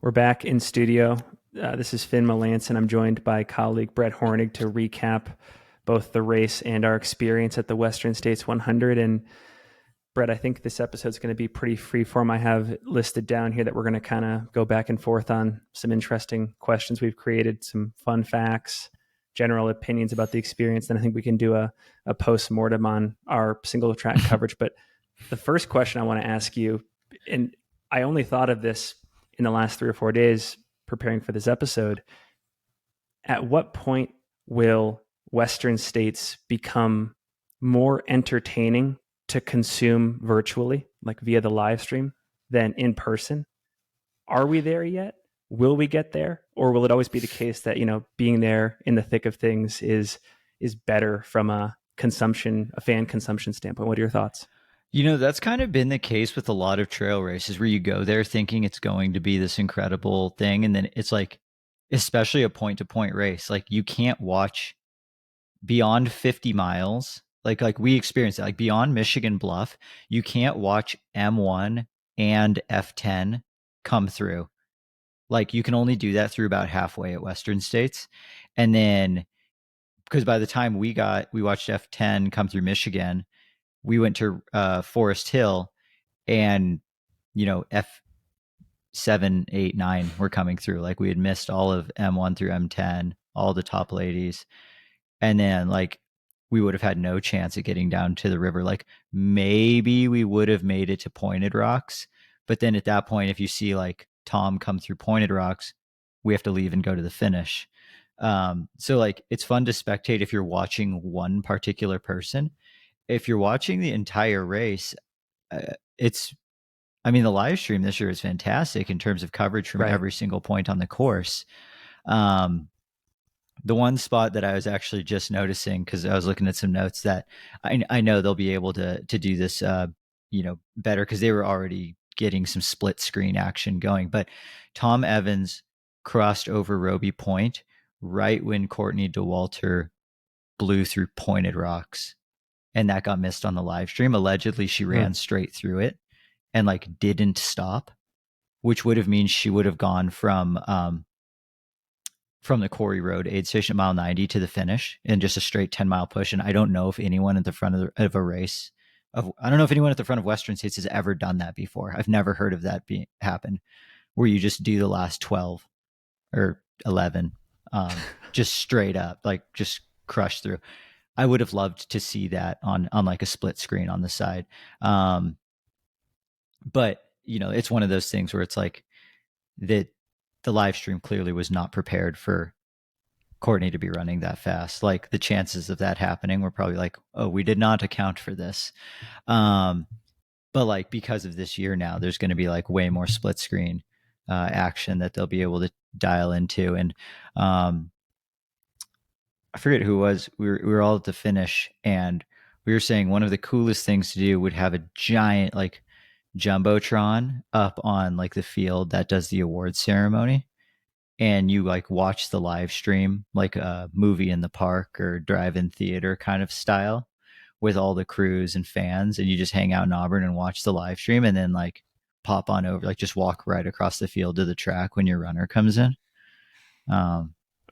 We're back in studio. This is Finn Melanson. I'm joined by colleague Brett Hornig to recap both the race and our experience at the Western States 100. And Brett, I think this episode is going to be pretty freeform. I have listed down here that we're going to kind of go back and forth on some interesting questions we've created, some fun facts, general opinions about the experience. Then I think we can do a post-mortem on our single track coverage. But the first question I want to ask you, and I only thought of this in the last 3 or 4 days preparing for this episode, at what point will Western States become more entertaining to consume virtually, like via the live stream, than in person? Are we there yet? Will we get there? Or will it always be the case that, being there in the thick of things is better from a fan consumption standpoint? What are your thoughts? That's kind of been the case with a lot of trail races where you go there thinking it's going to be this incredible thing. And then it's like, especially a point-to-point race, like you can't watch beyond 50 miles. Like we experienced it, like beyond Michigan Bluff, you can't watch M1 and F10 come through. Like you can only do that through about halfway at Western States. And then, because by the time we watched F10 come through Michigan, we went to Forest Hill, and F7, 8, 9 were coming through. Like we had missed all of M1 through M10, all the top ladies, and then like we would have had no chance at getting down to the river. Like maybe we would have made it to Pointed Rocks, but then at that point, if you see like Tom come through Pointed Rocks, we have to leave and go to the finish. So like it's fun to spectate if you're watching one particular person. If you're watching the entire race, the live stream this year is fantastic in terms of coverage from every single point on the course. The one spot that I was actually just noticing, because I was looking at some notes, that I know they'll be able to do this, better, because they were already getting some split screen action going. But Tom Evans crossed over Roby Point right when Courtney Dauwalter blew through Pointed Rocks. And that got missed on the live stream. Allegedly, she ran straight through it and like didn't stop, which would have means she would have gone from the Quarry Road aid station at mile 90 to the finish in just a straight 10-mile push. And I don't know if anyone at the front of a race I don't know if anyone at the front of Western States has ever done that before. I've never heard of that happen, where you just do the last 12 or 11 just straight up, like just crush through. I would have loved to see that on like a split screen on the side. But it's one of those things where it's like that the live stream clearly was not prepared for Courtney to be running that fast. Like the chances of that happening were probably like, oh, we did not account for this. But like, because of this year now, there's going to be like way more split screen action that they'll be able to dial into. And I forget who it was. We were all at the finish, and we were saying one of the coolest things to do would have a giant like jumbotron up on like the field that does the awards ceremony, and you like watch the live stream like a movie in the park or drive-in theater kind of style with all the crews and fans, and you just hang out in Auburn and watch the live stream, and then like pop on over, like just walk right across the field to the track when your runner comes in.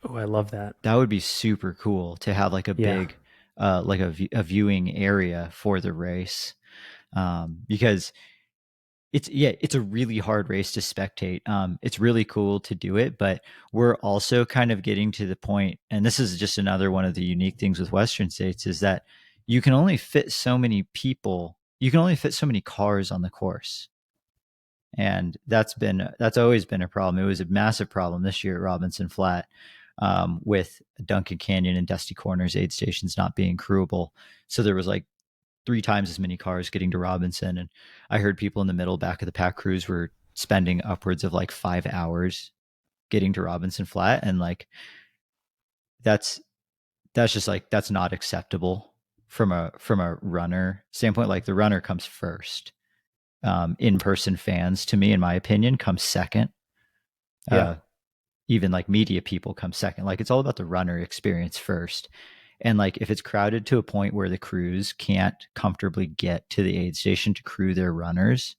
Oh, I love that. That would be super cool to have like a big, like a viewing area for the race, because it's a really hard race to spectate. It's really cool to do it, but we're also kind of getting to the point, and this is just another one of the unique things with Western States, is that you can only fit so many people, you can only fit so many cars on the course. And that's always been a problem. It was a massive problem this year at Robinson Flat, with Duncan Canyon and Dusty Corners aid stations not being crewable. So there was like 3 times as many cars getting to Robinson. And I heard people in the middle back of the pack crews were spending upwards of like 5 hours getting to Robinson Flat. And like, that's just like, that's not acceptable from a runner standpoint. Like the runner comes first. In-person fans, to me, in my opinion, come second. Even like media people come second. Like it's all about the runner experience first. And like if it's crowded to a point where the crews can't comfortably get to the aid station to crew their runners,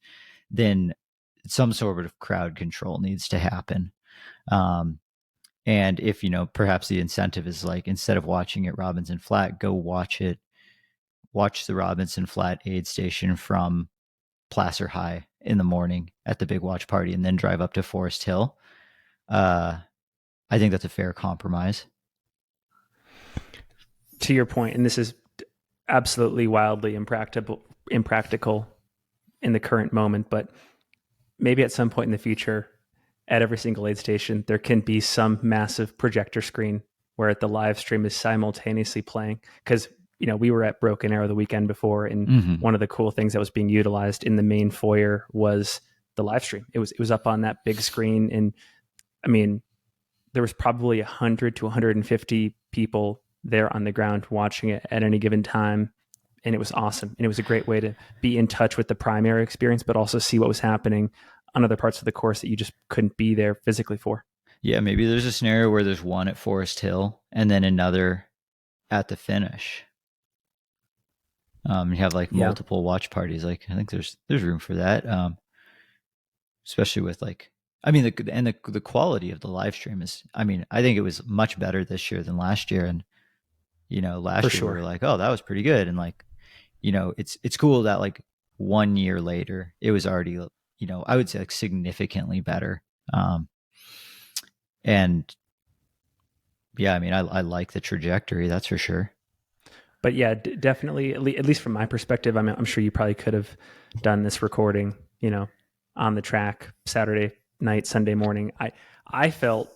then some sort of crowd control needs to happen. And if, perhaps the incentive is like, instead of watching it Robinson Flat, go watch the Robinson Flat aid station from Placer High in the morning at the big watch party, and then drive up to Forest Hill. I think that's a fair compromise. To your point, and this is absolutely wildly impractical in the current moment, but maybe at some point in the future, at every single aid station, there can be some massive projector screen where the live stream is simultaneously playing. Because we were at Broken Arrow the weekend before, and one of the cool things that was being utilized in the main foyer was the live stream. It was up on that big screen, and I mean, there was probably 100 to 150 people there on the ground watching it at any given time. And it was awesome. And it was a great way to be in touch with the primary experience, but also see what was happening on other parts of the course that you just couldn't be there physically for. Yeah, maybe there's a scenario where there's one at Forest Hill and then another at the finish. You have like multiple watch parties. Like, I think there's room for that. Especially with like, I mean, the quality of the live stream is, I mean, I think it was much better this year than last year. And, last year we were like, oh, that was pretty good. And like, it's cool that like 1 year later, it was already, I would say like significantly better. And yeah, I mean, I like the trajectory, that's for sure. But yeah, definitely, at least from my perspective, I'm sure you probably could have done this recording, on the track Saturday night, Sunday morning. I felt,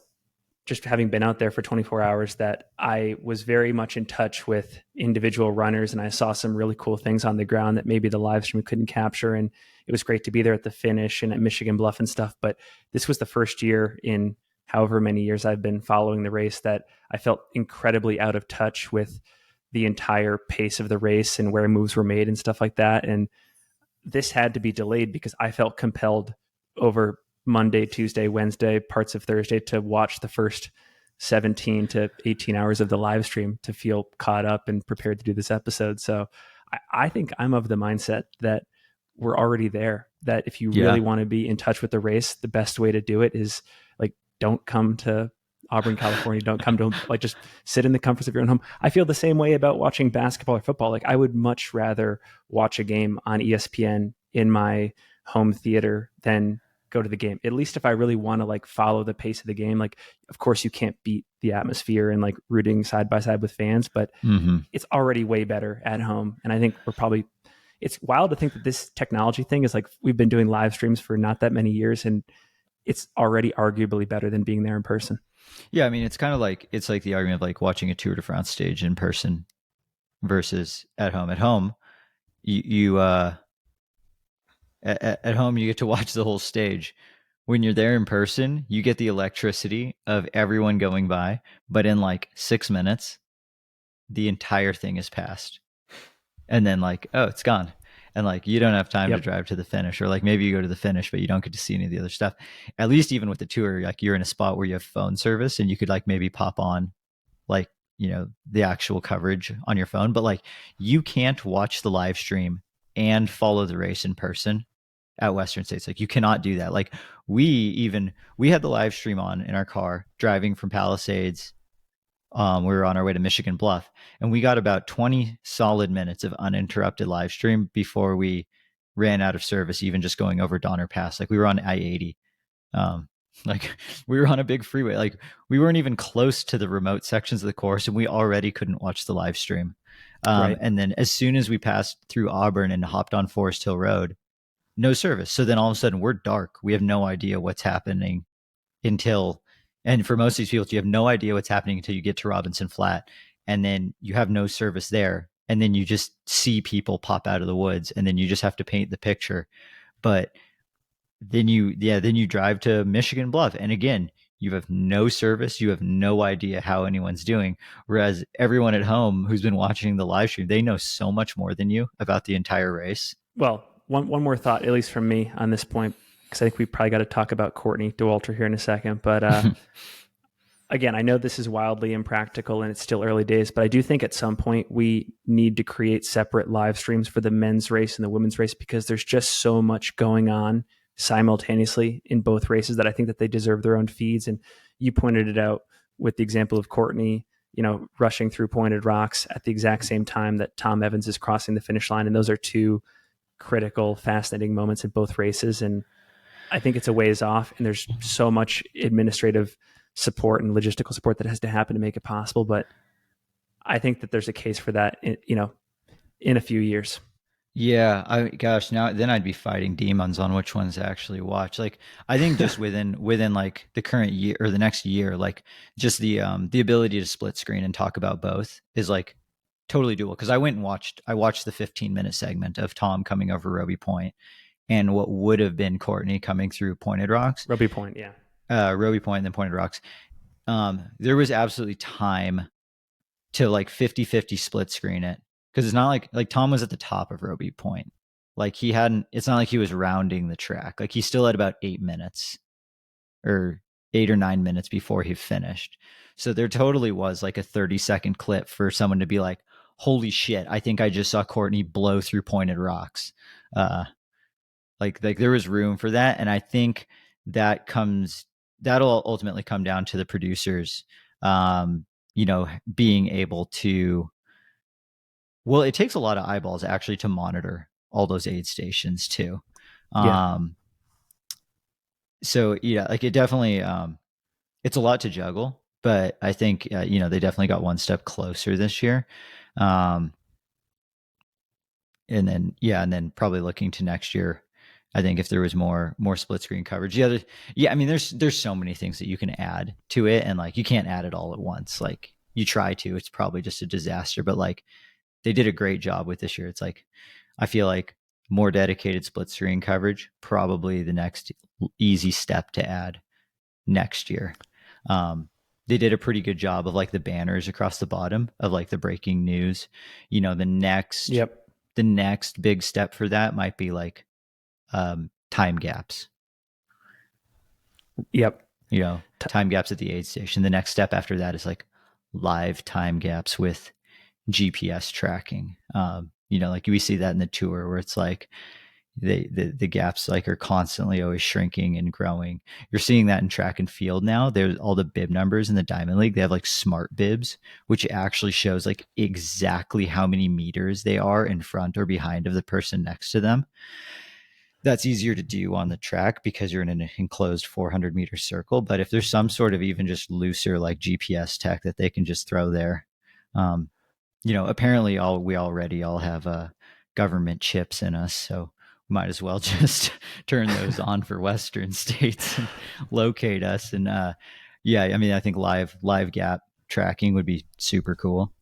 just having been out there for 24 hours, that I was very much in touch with individual runners, and I saw some really cool things on the ground that maybe the live stream couldn't capture. And it was great to be there at the finish and at Michigan Bluff and stuff. But this was the first year in however many years I've been following the race that I felt incredibly out of touch with the entire pace of the race and where moves were made and stuff like that. And this had to be delayed because I felt compelled over Monday, Tuesday, Wednesday, parts of Thursday to watch the first 17 to 18 hours of the live stream to feel caught up and prepared to do this episode. So I think I'm of the mindset that we're already there, that if you really want to be in touch with the race, the best way to do it is like, don't come to Auburn, California. Don't come to, like, just sit in the comforts of your own home. I feel the same way about watching basketball or football. Like, I would much rather watch a game on ESPN in my home theater than go to the game. At least if I really want to like follow the pace of the game. Like, of course you can't beat the atmosphere and like rooting side by side with fans, but it's already way better at home. And I think it's wild to think that this technology thing is like, we've been doing live streams for not that many years, and it's already arguably better than being there in person. Yeah, I mean, it's kind of like, it's like the argument of like watching a Tour de France stage in person versus at home. At home, at home you get to watch the whole stage. When you're there in person, you get the electricity of everyone going by, but in like 6 minutes, the entire thing is passed. And then like, oh, it's gone. And like, you don't have time to drive to the finish, or like maybe you go to the finish, but you don't get to see any of the other stuff. At least even with the tour, like you're in a spot where you have phone service and you could like maybe pop on like, the actual coverage on your phone, but like you can't watch the live stream and follow the race in person at Western States. Like you cannot do that. Like we had the live stream on in our car driving from Palisades. We were on our way to Michigan Bluff, and we got about 20 solid minutes of uninterrupted live stream before we ran out of service, even just going over Donner Pass. Like we were on I-80. Like we were on a big freeway. Like we weren't even close to the remote sections of the course, and we already couldn't watch the live stream. Right. And then as soon as we passed through Auburn and hopped on Forest Hill Road, no service. So then all of a sudden we're dark. We have no idea what's happening and for most of these people, you have no idea what's happening until you get to Robinson Flat, and then you have no service there. And then you just see people pop out of the woods, and then you just have to paint the picture. But then you drive to Michigan Bluff, and again, you have no service. You have no idea how anyone's doing. Whereas everyone at home who's been watching the live stream, they know so much more than you about the entire race. Well, one more thought, at least from me on this point, because I think we probably got to talk about Courtney Dauwalter here in a second. But again, I know this is wildly impractical and it's still early days, but I do think at some point we need to create separate live streams for the men's race and the women's race, because there's just so much going on simultaneously in both races that I think that they deserve their own feeds. And you pointed it out with the example of Courtney, rushing through Pointed Rocks at the exact same time that Tom Evans is crossing the finish line. And those are two critical, fascinating moments in both races. And I think it's a ways off, and there's so much administrative support and logistical support that has to happen to make it possible. But I think that there's a case for that, in a few years. Yeah, gosh, now then I'd be fighting demons on which ones to actually watch. Like, I think just within like the current year or the next year, like just the ability to split screen and talk about both is like totally doable. Because I watched the 15-minute segment of Tom coming over Roby Point and what would have been Courtney coming through Pointed Rocks. Roby Point, yeah. Roby Point and then Pointed Rocks. There was absolutely time to like 50-50 split screen it. Because it's not like Tom was at the top of Roby Point. Like it's not like he was rounding the track. Like he still had about 8 minutes or 8 or 9 minutes before he finished. So there totally was like a 30-second clip for someone to be like, holy shit, I think I just saw Courtney blow through Pointed Rocks. Like there was room for that. And I think that'll ultimately come down to the producers, being able to, well, it takes a lot of eyeballs actually to monitor all those aid stations too. Yeah. So yeah, like it definitely, it's a lot to juggle, but I think, they definitely got one step closer this year. And then probably looking to next year, I think if there was more split screen coverage, I mean, there's so many things that you can add to it, and like you can't add it all at once. Like you try to, it's probably just a disaster. But like they did a great job with this year. It's like I feel like more dedicated split screen coverage, probably the next easy step to add next year. They did a pretty good job of like the banners across the bottom of like the breaking news. The next big step for that might be like time gaps. Yep. Time gaps at the aid station. The next step after that is like live time gaps with GPS tracking. Like we see that in the tour where it's like the gaps like are constantly always shrinking and growing. You're seeing that in track and field now. There's all the bib numbers in the Diamond League. They have like smart bibs, which actually shows like exactly how many meters they are in front or behind of the person next to them. That's easier to do on the track because you're in an enclosed 400-meter circle. But if there's some sort of even just looser like GPS tech that they can just throw there, apparently we already all have government chips in us, so might as well just turn those on for Western states and locate us. And I mean, I think live gap tracking would be super cool.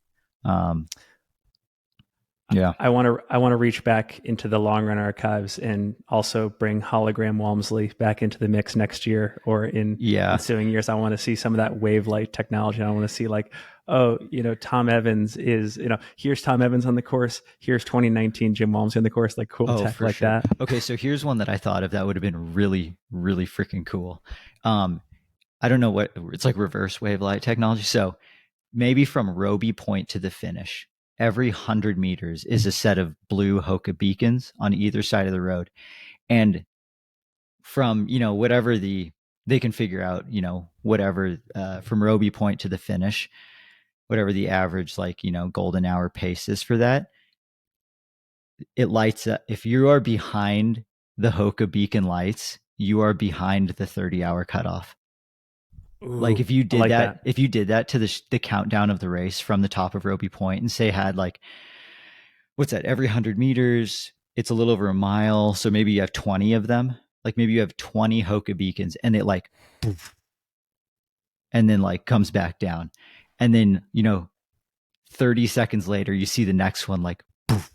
I want to reach back into the long run archives and also bring hologram Walmsley back into the mix next year or in ensuing years. I want to see some of that wave light technology. I want to see like, Tom Evans is, here's Tom Evans on the course. Here's 2019 Jim Walmsley on the course, like cool tech like that. Okay, so here's one that I thought of that would have been really, really freaking cool. I don't know what it's like, reverse wave light technology. So maybe from Roby Point to the finish, every 100 meters is a set of blue Hoka beacons on either side of the road. And from, whatever they can figure out, whatever from Roby Point to the finish, whatever the average, like, golden hour pace is for that, it lights up. If you are behind the Hoka beacon lights, you are behind the 30-hour cutoff. Ooh, like if you did if you did that to the countdown of the race from the top of Roby Point and say had like, what's that, every 100 meters, it's a little over a mile. So maybe you have 20 of them. Like maybe you have 20 Hoka beacons and it like, poof, and then like comes back down. And then, 30 seconds later, you see the next one, like poof,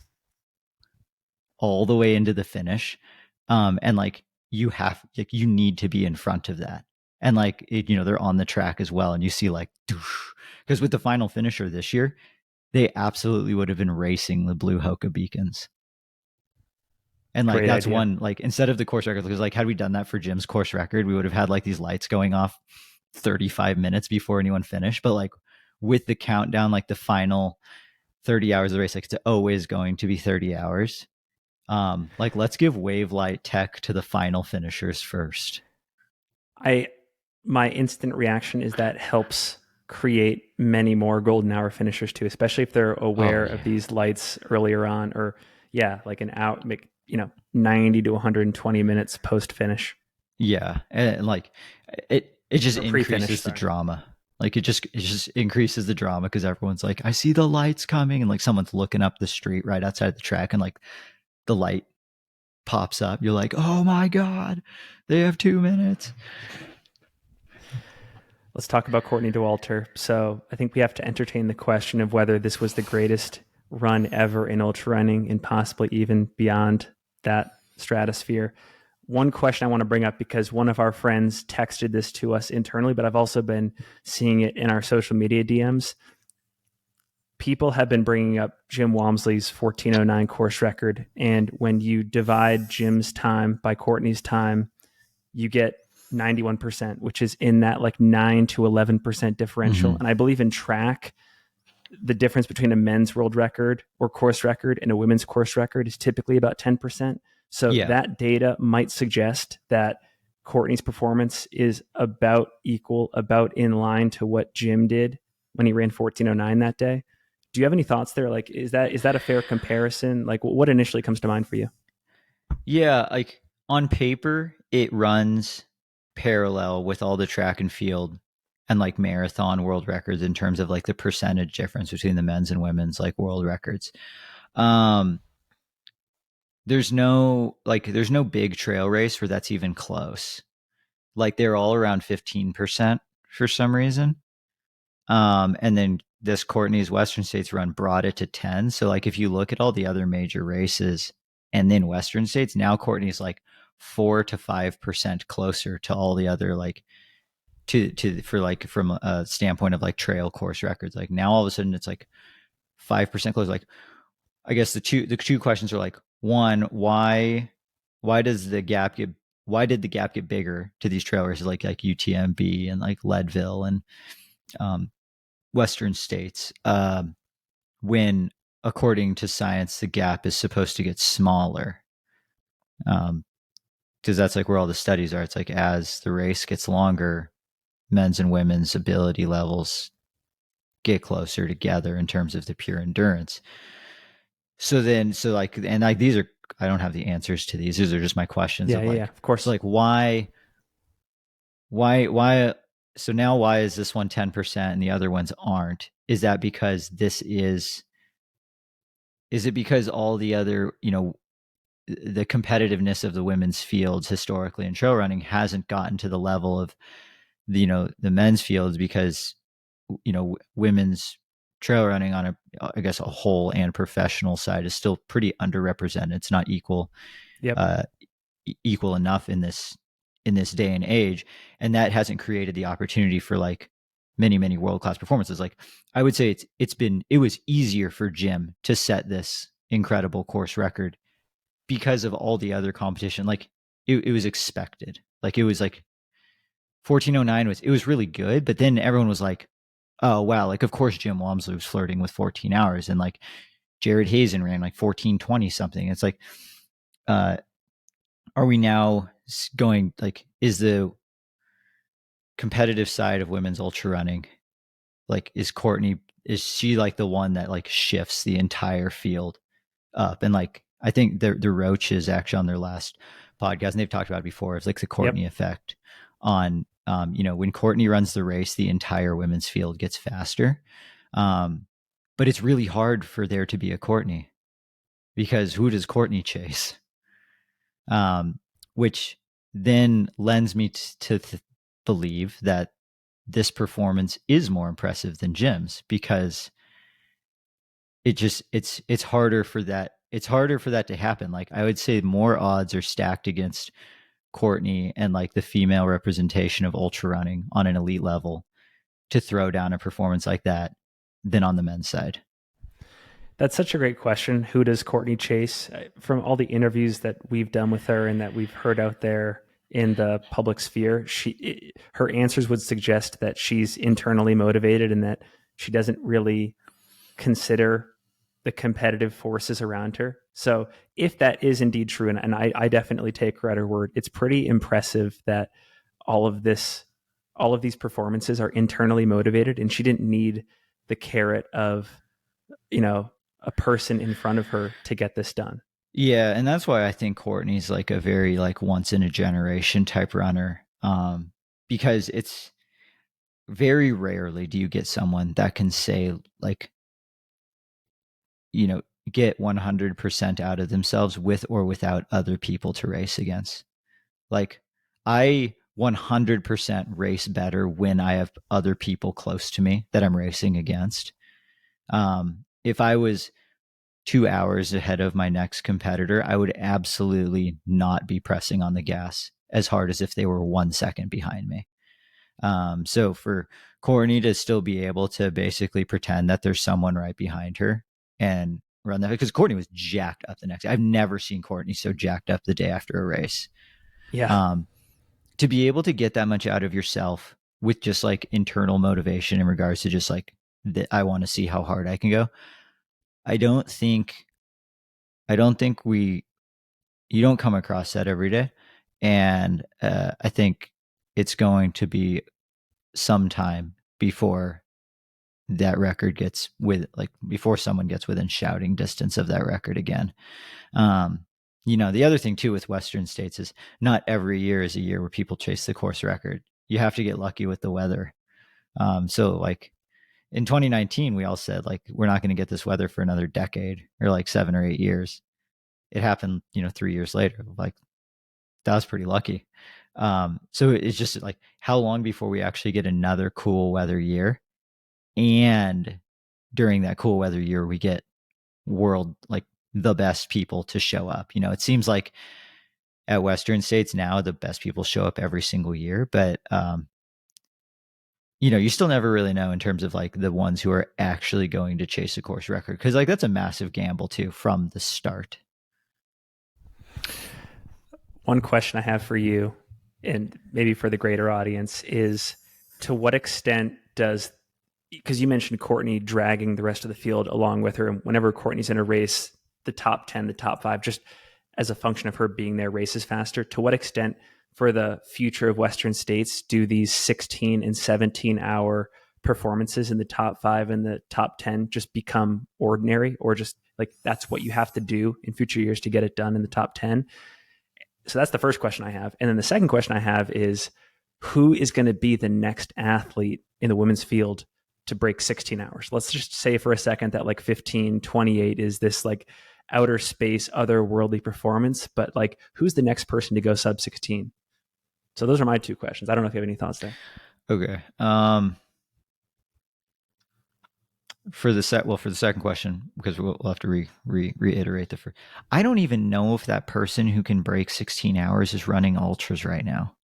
all the way into the finish. And like you need to be in front of that. And like, they're on the track as well. And you see like, because with the final finisher this year, they absolutely would have been racing the blue Hoka beacons. And like, that's one, like instead of the course record, because like, had we done that for Jim's course record, we would have had like these lights going off 35 minutes before anyone finished. But like with the countdown, like the final 30 hours of the race, like it's always going to be 30 hours. Like, let's give wave light tech to the final finishers first. My instant reaction is that helps create many more golden hour finishers too, especially if they're aware of these lights earlier on, or like an out, 90 to 120 minutes post finish. Yeah, and like it just Or pre-finish, increases the sorry. drama. Like it just increases the drama because everyone's like, I see the lights coming, and like someone's looking up the street right outside the track, and like the light pops up. You're like, oh my god, they have 2 minutes. Let's talk about Courtney Dauwalter. So I think we have to entertain the question of whether this was the greatest run ever in ultra running and possibly even beyond that stratosphere. One question I want to bring up, because one of our friends texted this to us internally, but I've also been seeing it in our social media DMs. People have been bringing up Jim Walmsley's 14:09 course record. And when you divide Jim's time by Courtney's time, you get 91%, which is in that like 9 to 11% differential. And I believe in track, the difference between a men's world record or course record and a women's course record is typically about 10%. So that data might suggest that Courtney's performance is about equal, about in line to what Jim did when he ran 14:09 that day. Do you have any thoughts there? Like, is that a fair comparison? Like, what initially comes to mind for you? Yeah, like on paper, it runs parallel with all the track and field and like marathon world records in terms of like the percentage difference between the men's and women's like world records. There's no big trail race where that's even close. Like they're all around 15% for some reason. And then this Courtney's Western States run brought it to 10. So like if you look at all the other major races and then Western States, now Courtney's like 4 to 5% closer to all the other like for like from a standpoint of like trail course records. Like now all of a sudden it's like 5% closer. Like I guess the two questions are like, one, why does the gap get why did the gap get bigger to these trail races like UTMB and like Leadville and Western States, when according to science the gap is supposed to get smaller, because that's like where all the studies are. It's like as the race gets longer, men's and women's ability levels get closer together in terms of the pure endurance. So like these are, I don't have the answers to these. These are just my questions of like, Yeah, of course. So like so now why is this one 10% and the other ones aren't? Is that because is it because all the other, the competitiveness of the women's fields historically in trail running hasn't gotten to the level of the men's fields, because women's trail running on I guess a whole and professional side is still pretty underrepresented. It's not equal enough in this day and age, and that hasn't created the opportunity for like many world-class performances. Like I would say it was easier for Jim to set this incredible course record because of all the other competition. Like it was expected. Like it was like 14:09 was really good, but then everyone was like, oh wow, like of course Jim Walmsley was flirting with 14 hours, and like Jared Hazen ran like 14:20 something. It's like, are we now going like, is the competitive side of women's ultra running, like is she like the one that like shifts the entire field up? And like I think the Roach is actually on their last podcast and they've talked about it before. It's like the Courtney effect on when Courtney runs the race, the entire women's field gets faster. But it's really hard for there to be a Courtney, because who does Courtney chase? Which then lends me to believe that this performance is more impressive than Jim's, because it's harder for that to happen. Like I would say more odds are stacked against Courtney and like the female representation of ultra running on an elite level to throw down a performance like that than on the men's side. That's such a great question. Who does Courtney chase? From all the interviews that we've done with her and that we've heard out there in the public sphere, her answers would suggest that she's internally motivated and that she doesn't really consider the competitive forces around her. So if that is indeed true, and I definitely take her at her word, it's pretty impressive that all of these performances are internally motivated, and she didn't need the carrot of, a person in front of her to get this done. Yeah, and that's why I think Courtney's like a very like once in a generation type runner. Because it's very rarely do you get someone that can say like, get 100% out of themselves with or without other people to race against. Like I 100% race better when I have other people close to me that I'm racing against. If I was 2 hours ahead of my next competitor, I would absolutely not be pressing on the gas as hard as if they were 1 second behind me. So for Courtney to still be able to basically pretend that there's someone right behind her and run that, because Courtney was jacked up the next day. I've never seen Courtney so jacked up the day after a race. Yeah. To be able to get that much out of yourself with just like internal motivation in regards to just like that, I want to see how hard I can go. I don't think you don't come across that every day. And I think it's going to be some time before that record gets before someone gets within shouting distance of that record again. The other thing too with Western States is not every year is a year where people chase the course record. You have to get lucky with the weather. So like in 2019, we all said like, we're not going to get this weather for another decade or like 7 or 8 years. It happened, 3 years later. Like that was pretty lucky. So it's just like how long before we actually get another cool weather year, and during that cool weather year we get world like the best people to show up. It seems like at Western States now the best people show up every single year, but you still never really know in terms of like the ones who are actually going to chase a course record, because like that's a massive gamble too from the start. One question I have for you, and maybe for the greater audience, is to what extent because you mentioned Courtney dragging the rest of the field along with her, and whenever Courtney's in a race, the top 10, the top 5, just as a function of her being there, races faster. To what extent for the future of Western States do these 16 and 17-hour performances in the top 5 and the top 10 just become ordinary, or just like that's what you have to do in future years to get it done in the top 10? So that's the first question I have. And then the second question I have is, who is going to be the next athlete in the women's field to break 16 hours? Let's just say for a second that like 15:28 is this like outer space, otherworldly performance, but like who's the next person to go sub 16? So those are my two questions. I don't know if you have any thoughts there. Okay. For the second question, because we'll have to reiterate the first. I don't even know if that person who can break 16 hours is running ultras right now.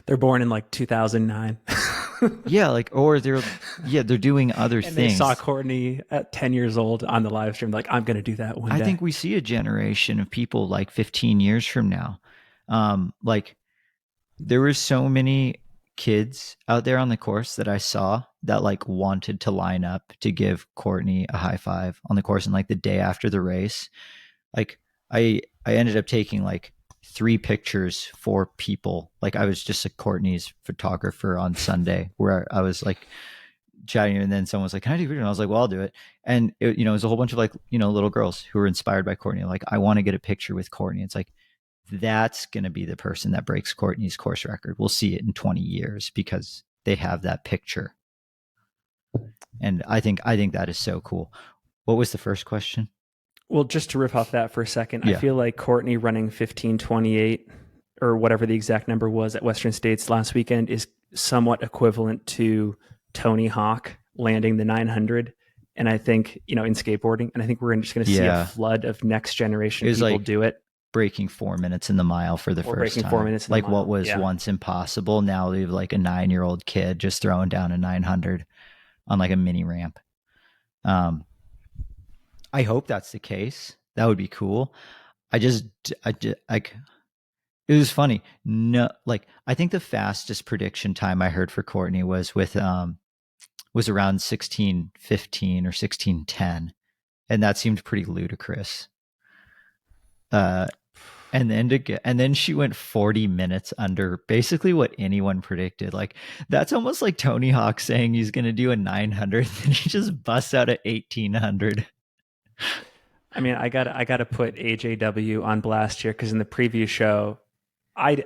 They're born in like 2009. Yeah, or they're doing other things. They saw Courtney at 10 years old on the live stream, like, I'm going to do that one day. I think we see a generation of people like 15 years from now. Like there were so many kids out there on the course that I saw that like wanted to line up to give Courtney a high five on the course. And like the day after the race, like I ended up taking like 3 pictures for people. Like I was just a Courtney's photographer on Sunday, where I was like chatting, and then someone was like, "Can I do a video?" And I was like, "Well, I'll do it." And it was a whole bunch of like, little girls who were inspired by Courtney. Like, I want to get a picture with Courtney. It's like, that's going to be the person that breaks Courtney's course record. We'll see it in 20 years because they have that picture. And I think that is so cool. What was the first question? Well, just to riff off that for a second, Yeah. I feel like Courtney running 15:28 or whatever the exact number was at Western States last weekend is somewhat equivalent to Tony Hawk landing the 900. And I think, in skateboarding, and I think we're just going to see a flood of next generation people like do it. Breaking 4 minutes in the mile for the first time. 4 minutes in like the mile. What was once impossible, now we have like a 9-year-old kid just throwing down a 900 on like a mini ramp. I hope that's the case. That would be cool. It was funny. No, like I think the fastest prediction time I heard for Courtney was around 16:15 or 16:10. and that seemed pretty ludicrous. And then she went 40 minutes under basically what anyone predicted. Like that's almost like Tony Hawk saying he's going to do a 900 and he just busts out at 1800. I mean, I got to put AJW on blast here because in the preview show,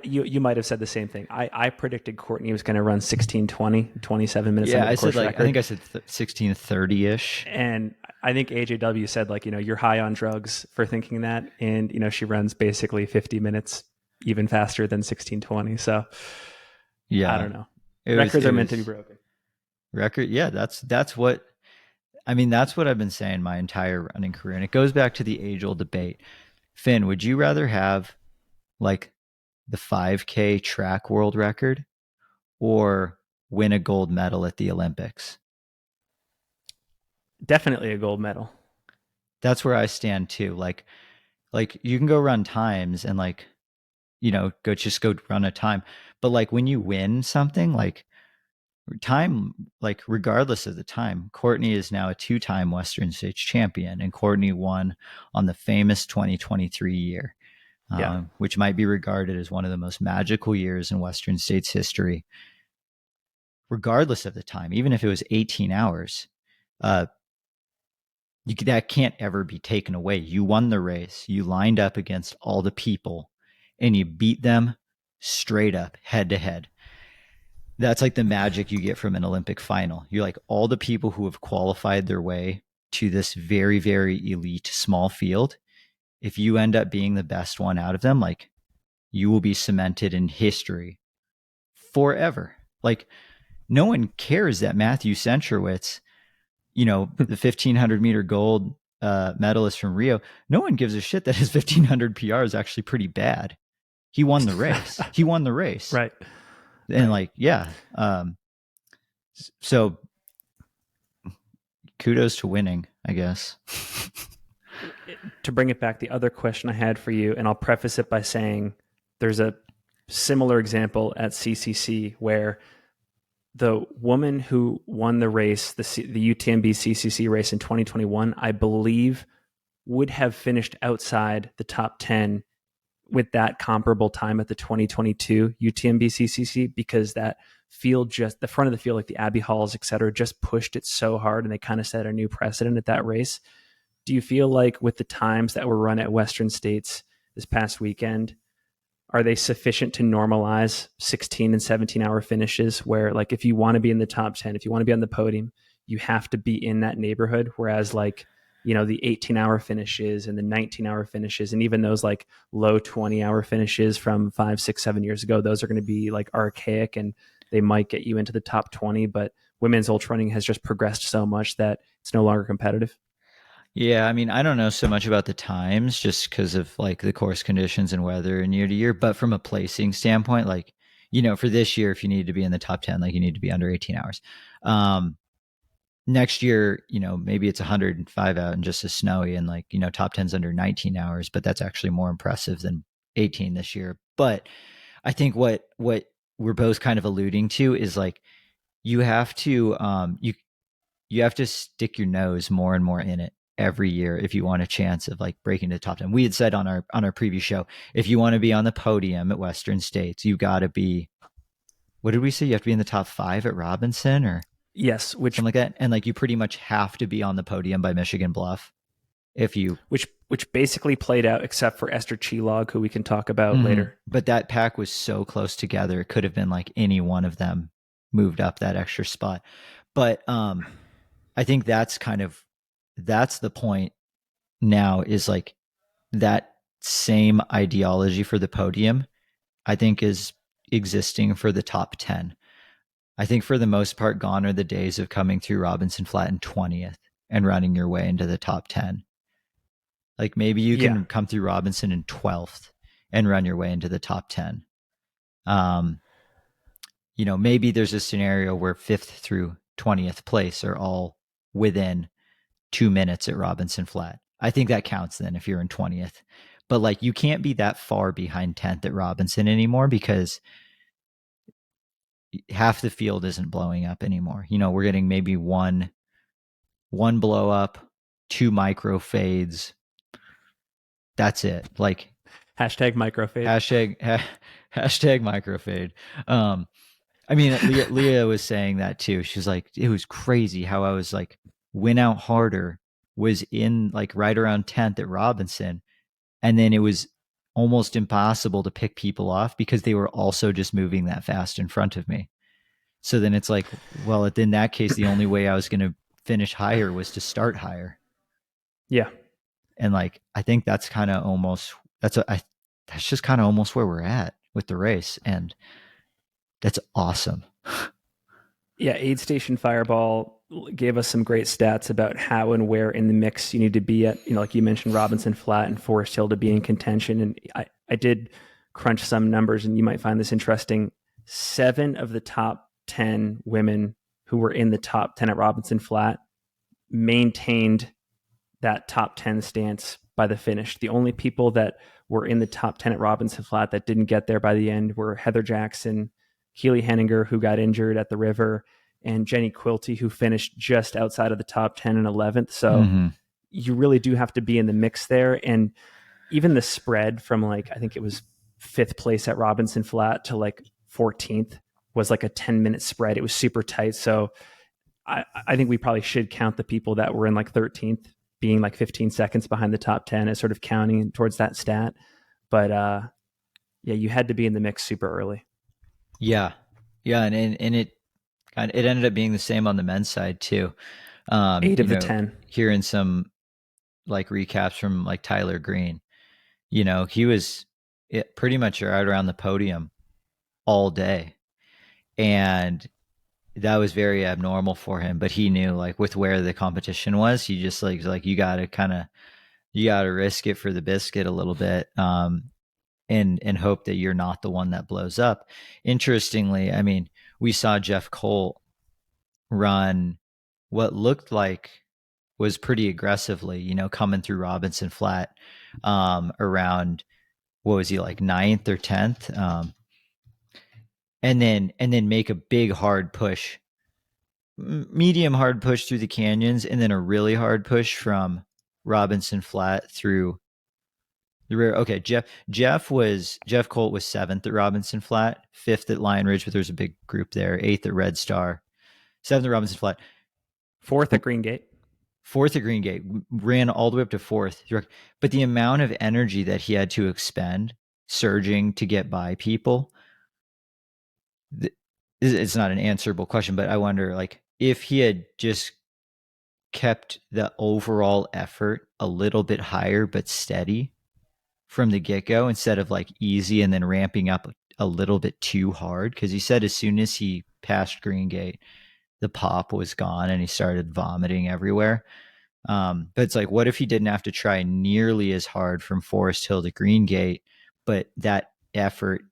you might have said the same thing. I predicted Courtney was going to run 16:20, 27 minutes Yeah, under the I said course like record. I think I said 1630-ish. And I think AJW said like, you're high on drugs for thinking that, and she runs basically 50 minutes even faster than 16:20. So I Yeah. don't know. It was Records are meant to be broken. record. Yeah, that's what I mean, that's what I've been saying my entire running career. And it goes back to the age-old debate. Finn, would you rather have like the 5K track world record or win a gold medal at the Olympics? Definitely a gold medal. That's where I stand too. Like you can go run times and like, go run a time. But like when you win something, like time, like regardless of the time, Courtney is now a 2-time Western States champion, and Courtney won on the famous 2023 year, Yeah. which might be regarded as one of the most magical years in Western States history. Regardless of the time, even if it was 18 hours, uh, that can't ever be taken away. You won the race. You lined up against all the people, and you beat them straight up, head to head. That's like the magic you get from an Olympic final. You're like all the people who have qualified their way to this very, very elite small field. If you end up being the best one out of them, like you will be cemented in history forever. Like no one cares that Matthew Centrowitz, the 1500-meter gold medalist from Rio, no one gives a shit that his 1500 PR is actually pretty bad. He won the race. He won the race. Right. And like, yeah. So kudos to winning, I guess. To bring it back, the other question I had for you, and I'll preface it by saying there's a similar example at CCC where the woman who won the race, the UTMB CCC race in 2021, I believe would have finished outside the top 10 with that comparable time at the 2022 UTMB CCC, because that field, just the front of the field, like the Abbey Halls, et cetera, just pushed it so hard, and they kind of set a new precedent at that race. Do you feel like with the times that were run at Western States this past weekend, are they sufficient to normalize 16 and 17-hour finishes where, like, if you want to be in the top 10, if you want to be on the podium, you have to be in that neighborhood? Whereas, like, the 18-hour finishes and the 19-hour finishes, and even those like low 20-hour finishes from 5, 6, 7 years ago, those are going to be like archaic and they might get you into the top 20. But women's ultra running has just progressed so much that it's no longer competitive. Yeah, I mean, I don't know so much about the times just because of like the course conditions and weather and year to year, but from a placing standpoint, like, for this year, if you need to be in the top 10, like you need to be under 18 hours. Next year, maybe it's 105 out and just as snowy and like, top 10's under 19 hours, but that's actually more impressive than 18 this year. But I think what we're both kind of alluding to is like, you have to, you have to stick your nose more and more in it every year if you want a chance of like breaking the top 10. We had said on our previous show, if you want to be on the podium at Western States, you got to be, what did we say? You have to be in the top 5 at Robinson or Yes, which something like that. And like you pretty much have to be on the podium by Michigan Bluff if you which basically played out except for Esther Chilog, who we can talk about later. But that pack was so close together, it could have been like any one of them moved up that extra spot. But I think that's the point now, is like that same ideology for the podium, I think, is existing for the top 10. I think for the most part, gone are the days of coming through Robinson Flat in 20th and running your way into the top 10. Like maybe you can come through Robinson in 12th and run your way into the top 10. Maybe there's a scenario where 5th through 20th place are all within 2 minutes at Robinson Flat. I think that counts then if you're in 20th. But like you can't be that far behind 10th at Robinson anymore because half the field isn't blowing up anymore. We're getting maybe one blow up, 2 micro fades. That's it. Like Hashtag microfade. hashtag microfade. I mean, Leah was saying that too. She's like, it was crazy how I was like, went out harder, was in like right around 10th at Robinson, and then it was almost impossible to pick people off because they were also just moving that fast in front of me. So then it's like, well, in that case, the only way I was going to finish higher was to start higher. Yeah. And like, I think that's kind of almost, that's just kind of almost where we're at with the race. And that's awesome. Yeah, Aid Station Fireball gave us some great stats about how and where in the mix you need to be at. You know, like you mentioned, Robinson Flat and Forest Hill to be in contention. And I did crunch some numbers, and you might find this interesting. 7 of the top 10 women who were in the top 10 at Robinson Flat maintained that top 10 stance by the finish. The only people that were in the top 10 at Robinson Flat that didn't get there by the end were Heather Jackson, Keely Henninger, who got injured at the river, and Jenny Quilty, who finished just outside of the top 10 and 11th. So you really do have to be in the mix there. And even the spread from like, I think it was 5th place at Robinson Flat to like 14th was like a 10-minute spread. It was super tight. So I think we probably should count the people that were in like 13th being like 15 seconds behind the top 10 as sort of counting towards that stat. But yeah, you had to be in the mix super early. Yeah. And it ended up being the same on the men's side too. 8 of the 10. Hearing some like recaps from like Tyler Green, he was pretty much right around the podium all day. And that was very abnormal for him, but he knew like with where the competition was, he just like you got to risk it for the biscuit a little bit. And hope that you're not the one that blows up. Interestingly, I mean, we saw Jeff Colt run what looked like was pretty aggressively, coming through Robinson Flat around, what was he, like 9th or 10th? And then make a big hard push, medium hard push through the canyons, and then a really hard push from Robinson Flat through the rear. Okay, Jeff Colt was 7th at Robinson Flat, 5th at Lion Ridge, but there's a big group there, 8th at Red Star, 7th at Robinson Flat, 4th at Green Gate. 4th at Green Gate, ran all the way up to 4th. But the amount of energy that he had to expend surging to get by people, it's not an answerable question, but I wonder, like, if he had just kept the overall effort a little bit higher but steady from the get-go instead of like easy and then ramping up a little bit too hard, because he said as soon as he passed Green Gate, the pop was gone and he started vomiting everywhere. But it's like, what if he didn't have to try nearly as hard from Forest Hill to Green Gate, but that effort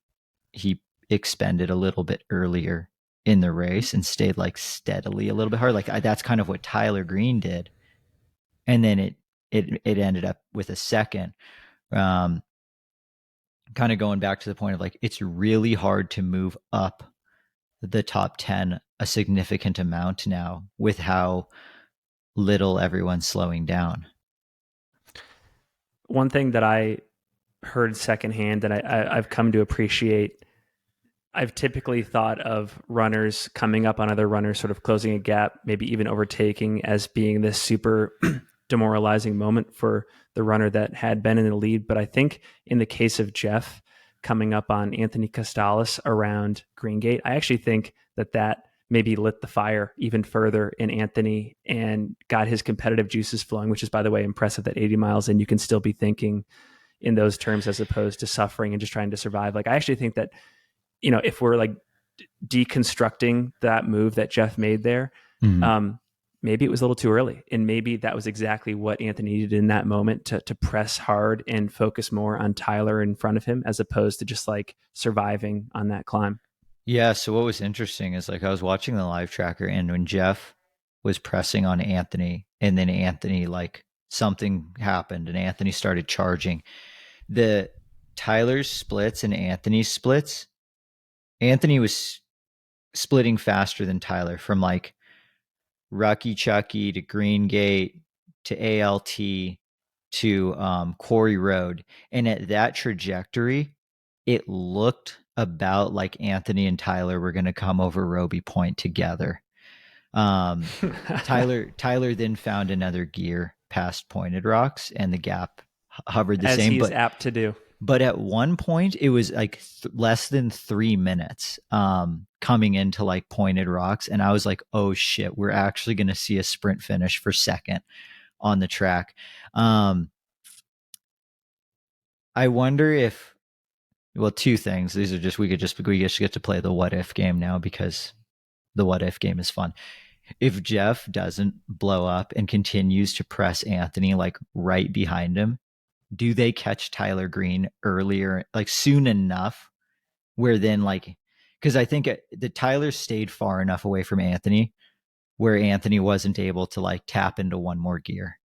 he expended a little bit earlier in the race and stayed like steadily a little bit hard? Like that's kind of what Tyler Green did. And then it ended up with a second. Kind of going back to the point of like, it's really hard to move up the top 10 a significant amount now with how little everyone's slowing down. One thing that I heard secondhand that I've come to appreciate, I've typically thought of runners coming up on other runners, sort of closing a gap, maybe even overtaking, as being this super demoralizing moment for the runner that had been in the lead. But I think in the case of Jeff coming up on Anthony Costales around Green Gate, I actually think that maybe lit the fire even further in Anthony and got his competitive juices flowing, which is, by the way, impressive that 80 miles in, you can still be thinking in those terms as opposed to suffering and just trying to survive. Like, I actually think that, if we're like deconstructing that move that Jeff made there, maybe it was a little too early, and maybe that was exactly what Anthony needed in that moment to press hard and focus more on Tyler in front of him as opposed to just like surviving on that climb. Yeah. So what was interesting is like I was watching the live tracker, and when Jeff was pressing on Anthony, and then Anthony, like something happened and Anthony started charging, the Tyler's splits and Anthony's splits, Anthony was splitting faster than Tyler from like Rucky Chucky to Green Gate to ALT to Quarry Road. And at that trajectory, it looked about like Anthony and Tyler were going to come over Roby Point together. Tyler then found another gear past Pointed Rocks, and the gap hovered the As same. he is apt to do. But at one point, it was like less than 3 minutes coming into like Pointed Rocks, and I was like, "Oh shit, we're actually going to see a sprint finish for second on the track." I wonder if, well, two things. These are just we just get to play the what if game now because the what if game is fun. If Jeff doesn't blow up and continues to press Anthony like right behind him, do they catch Tyler Green earlier, like soon enough, where then like, because I think the Tyler stayed far enough away from Anthony where Anthony wasn't able to like tap into one more gear,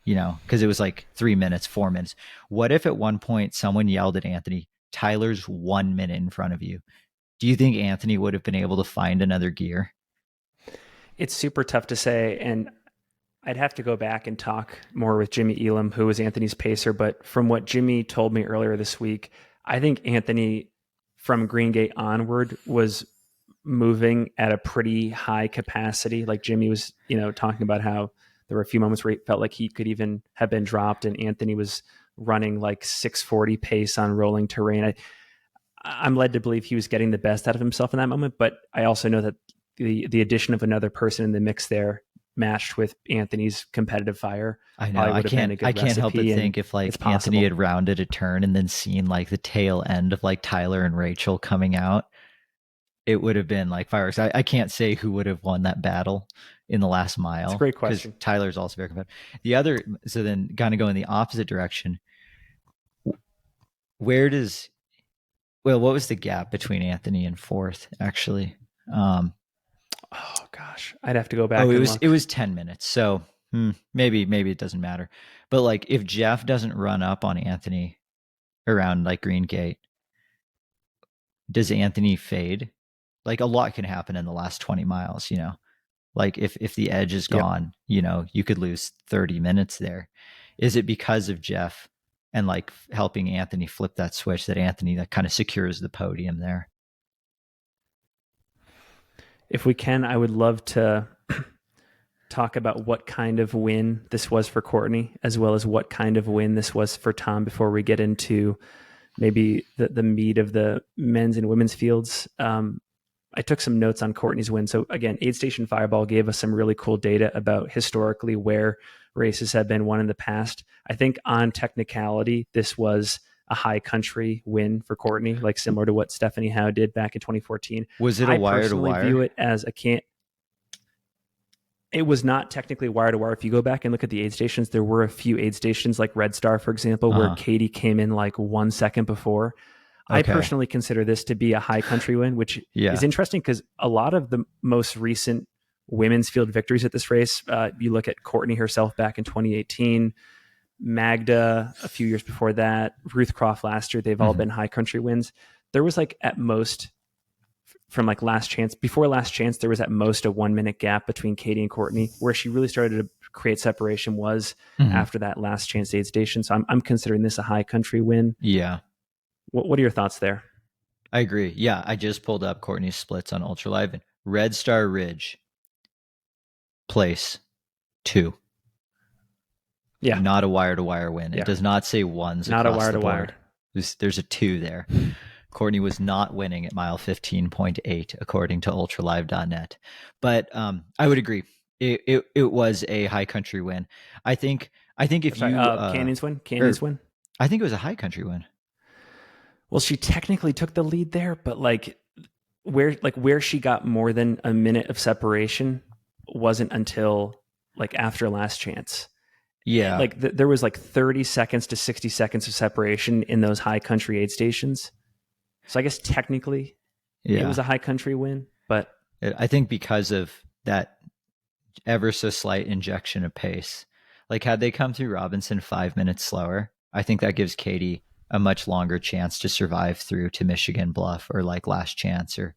you know, because it was like 3 minutes, 4 minutes. What if at one point someone yelled at Anthony, Tyler's 1 minute in front of you? Do you think Anthony would have been able to find another gear? It's super tough to say, and I'd have to go back and talk more with Jimmy Elam, who was Anthony's pacer. But from what Jimmy told me earlier this week, I think Anthony from Green Gate onward was moving at a pretty high capacity. Like Jimmy was, talking about how there were a few moments where he felt like he could even have been dropped, and Anthony was running like 640 pace on rolling terrain. I'm led to believe he was getting the best out of himself in that moment, but I also know that the addition of another person in the mix there matched with Anthony's competitive fire. I know. I can't help but think if like Anthony had rounded a turn and then seen like the tail end of like Tyler and Rachel coming out, it would have been like fireworks. I can't say who would have won that battle in the last mile. That's a great question. Tyler's also very competitive. So then kind of go in the opposite direction. What was the gap between Anthony and fourth actually? Oh gosh, I'd have to go back. It was 10 minutes. So maybe it doesn't matter. But like if Jeff doesn't run up on Anthony around like Green Gate, does Anthony fade? Like a lot can happen in the last 20 miles, you know. Like if the edge is gone, you could lose 30 minutes there. Is it because of Jeff and like helping Anthony flip that switch that Anthony that kind of secures the podium there? If we can, I would love to talk about what kind of win this was for Courtney, as well as what kind of win this was for Tom before we get into maybe the meat of the men's and women's fields. I took some notes on Courtney's win. So again, Aid Station Fireball gave us some really cool data about historically where races have been won in the past. I think on technicality, this was a high country win for Courtney, like similar to what Stephanie Howe did back in 2014. Was it a wire to wire? I view it as it was not technically wire to wire. If you go back and look at the aid stations, there were a few aid stations like Red Star, for example, where Katie came in like 1 second before. Okay. I personally consider this to be a high country win, which is interesting because a lot of the most recent women's field victories at this race, you look at Courtney herself back in 2018, Magda a few years before that, Ruth Croft last year, they've all been high country wins. There was like at most from like before last chance, there was at most a 1 minute gap between Katie and Courtney. Where she really started to create separation was after that last chance aid station. So I'm considering this a high country win. Yeah. What are your thoughts there? I agree. Yeah. I just pulled up Courtney's splits on Ultra Live and Red Star Ridge place 2. Yeah. Not a wire to wire win. Yeah. It does not say ones. Not a wire to wire. There's a 2 there. Courtney was not winning at mile 15.8 according to ultralive.net. But I would agree. It was a high country win. I think if Canyons win. I think it was a high country win. Well, she technically took the lead there, but where she got more than a minute of separation wasn't until like after last chance. Yeah. Like there was like 30 seconds to 60 seconds of separation in those high country aid stations. So I guess technically it was a high country win, but I think because of that ever so slight injection of pace, like had they come through Robinson 5 minutes slower, I think that gives Katie a much longer chance to survive through to Michigan Bluff or like Last Chance or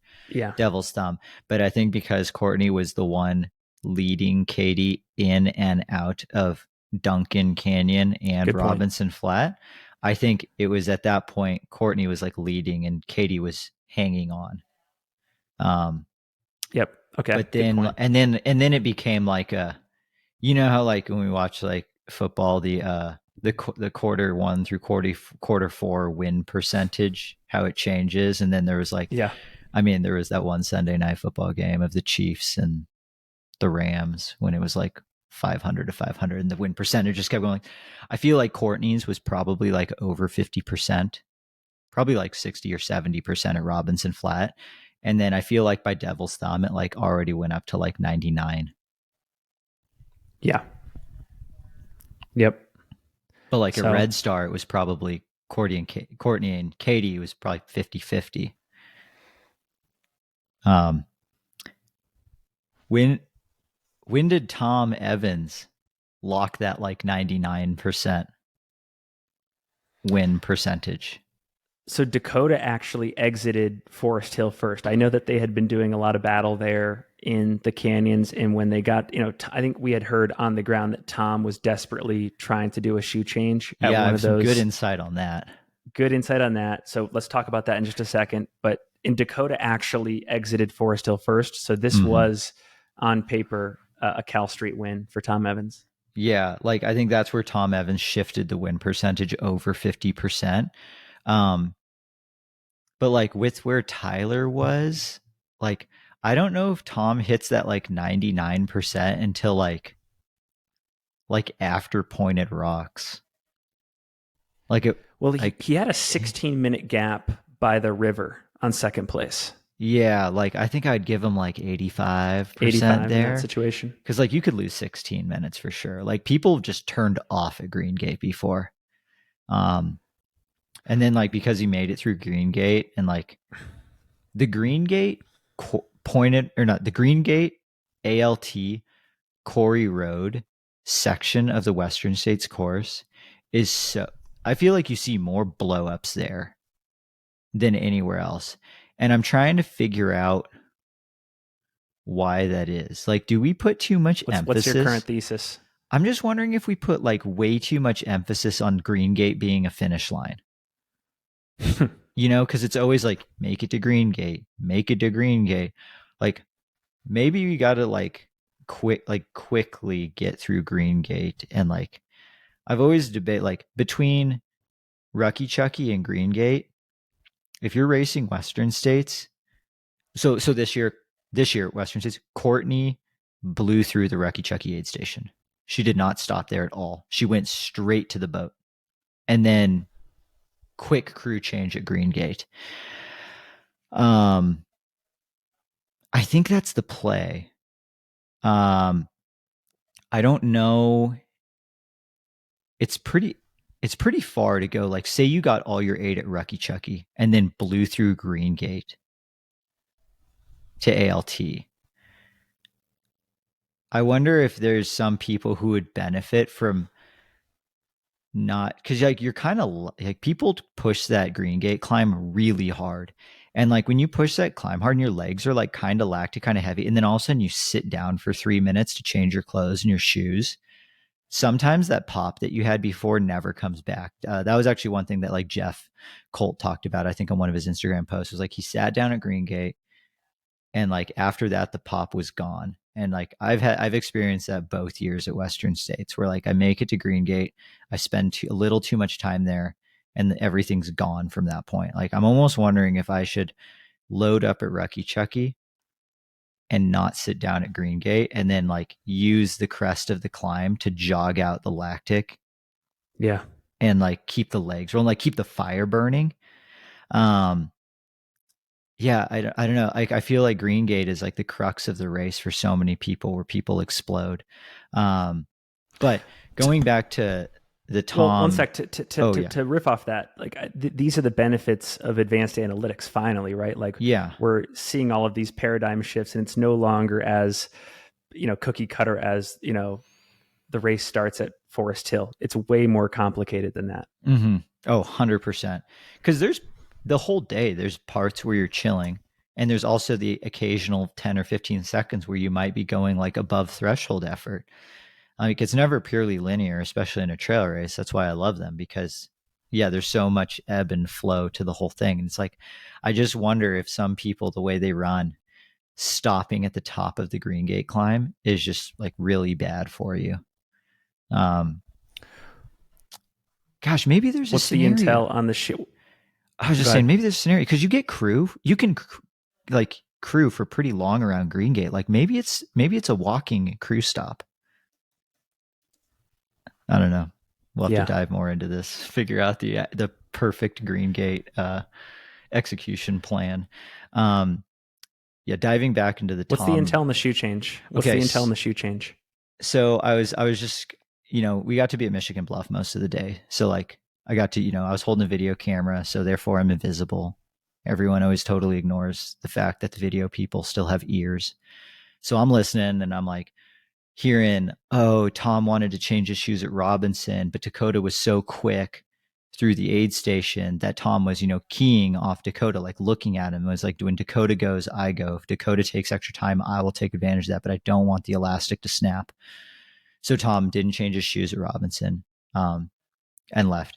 Devil's Thumb. But I think because Courtney was the one leading Katie in and out of Duncan Canyon and Good point. Robinson Flat. I think it was at that point Courtney was like leading and Katie was hanging on. Yep. Okay. But Good then point. and then it became like a, you know how like when we watch like football, the quarter one through quarter four win percentage, how it changes, and then there was like, Yeah. I mean, there was that one Sunday night football game of the Chiefs and the Rams when it was like 500 to 500 and the win percentage just kept going. I feel like Courtney's was probably like over 50%, probably like 60 or 70% at Robinson Flat. And then I feel like by Devil's Thumb, it like already went up to like 99. Yeah. Yep. But like a So Red Star, it was probably Courtney and Katie was probably 50-50. Um, when when did Tom Evans lock that like 99% win percentage? so Dakota actually exited Forest Hill first. I know that they had been doing a lot of battle there in the canyons, and when they got, I think we had heard on the ground that Tom was desperately trying to do a shoe change at Yeah, I one have of some good those. insight on that. Good insight on that. So let's talk about that in just a second. But in Dakota actually exited Forest Hill first. So this Mm-hmm. was on paper a Cal Street win for Tom Evans. Yeah, like I think that's where Tom Evans shifted the win percentage over 50%. Um, but like with where Tyler was, like I don't know if Tom hits that like 99% until like after Pointed Rocks. Like it Well, like he had a 16-minute gap by the river on second place. yeah, like I think I'd give him like 85% 85 in that there. situation. Cause like you could lose 16 minutes for sure. Like people just turned off at Green Gate before. Um and then like because he made it through Green Gate and like the Green Gate pointed or not the Green Gate ALT Corey Road section of the Western States course is so, I feel like you see more blowups there than anywhere else. And I'm trying to figure out why that is. Like, do we put too much What's your current emphasis? thesis? I'm just wondering if we put like way too much emphasis on Green Gate being a finish line. You know, because it's always like make it to Green Gate, make it to Green Gate. Like maybe we got to like quickly get through Green Gate and like I've always debate like between Rucky Chucky and Green Gate. If you're racing Western States, so this year Western States, Courtney blew through the Rucky Chucky aid station. She did not stop there at all. She went straight to the boat, and then quick crew change at Green Gate. I think that's the play. I don't know. It's pretty. It's pretty far to go. Like, say you got all your 8 at Rucky Chucky and then blew through Green Gate to ALT. I wonder if there's some people who would benefit from not, because like you're kind of like people push that Green Gate climb really hard. And like when you push that climb hard and your legs are like kind of lactic, kind of heavy, and then all of a sudden you sit down for 3 minutes to change your clothes and your shoes. Sometimes that pop that you had before never comes back. That was actually one thing that like Jeff Colt talked about, I think on one of his Instagram posts, was like he sat down at Green Gate and like after that the pop was gone. And like I've experienced that both years at Western States where like I make it to Green Gate, I spend a little too much time there and everything's gone from that point. Like I'm almost wondering if I should load up at Rucky Chucky and not sit down at Green Gate and then like use the crest of the climb to jog out the lactic Yeah. and like keep the legs rolling, like keep the fire burning. um Yeah, I don't know. I feel like Green Gate is like the crux of the race for so many people where people explode. Um, but going back to the Well, one Tom, sec to oh yeah, to riff off that. Like these are the benefits of advanced analytics. Finally, right? Like yeah, we're seeing all of these paradigm shifts, and it's no longer as cookie cutter as the race starts at Forest Hill. It's way more complicated than that. mm-hmm. Oh, 100%. Because there's the whole day. There's parts where you're chilling, And there's also the occasional 10 or 15 seconds where you might be going like above threshold effort. It's never purely linear, especially in a trail race. That's why I love them, because yeah, there's so much ebb and flow to the whole thing. And it's like, I just wonder if some people, the way they run, stopping at the top of the Green Gate climb is just like really bad for you. Gosh, maybe there's What's a scenario. the intel on the shoe? I was just saying, maybe there's a scenario because you get crew. You can like crew for pretty long around Green Gate. Like maybe it's a walking crew stop. I don't know. We'll have to dive more into this. Figure out the perfect Green Gate execution plan. Diving back into the What's the intel on the shoe change? What's the intel on the shoe change? So I was just, we got to be at Michigan Bluff most of the day. So like I got to, I was holding a video camera, so therefore I'm invisible. Everyone always totally ignores the fact that the video people still have ears. So I'm listening and I'm like hearing, oh, Tom wanted to change his shoes at Robinson, but Dakota was so quick through the aid station that Tom was, keying off Dakota, like looking at him. It was like, when Dakota goes, I go. If Dakota takes extra time, I will take advantage of that, but I don't want the elastic to snap. So Tom didn't change his shoes at Robinson and left.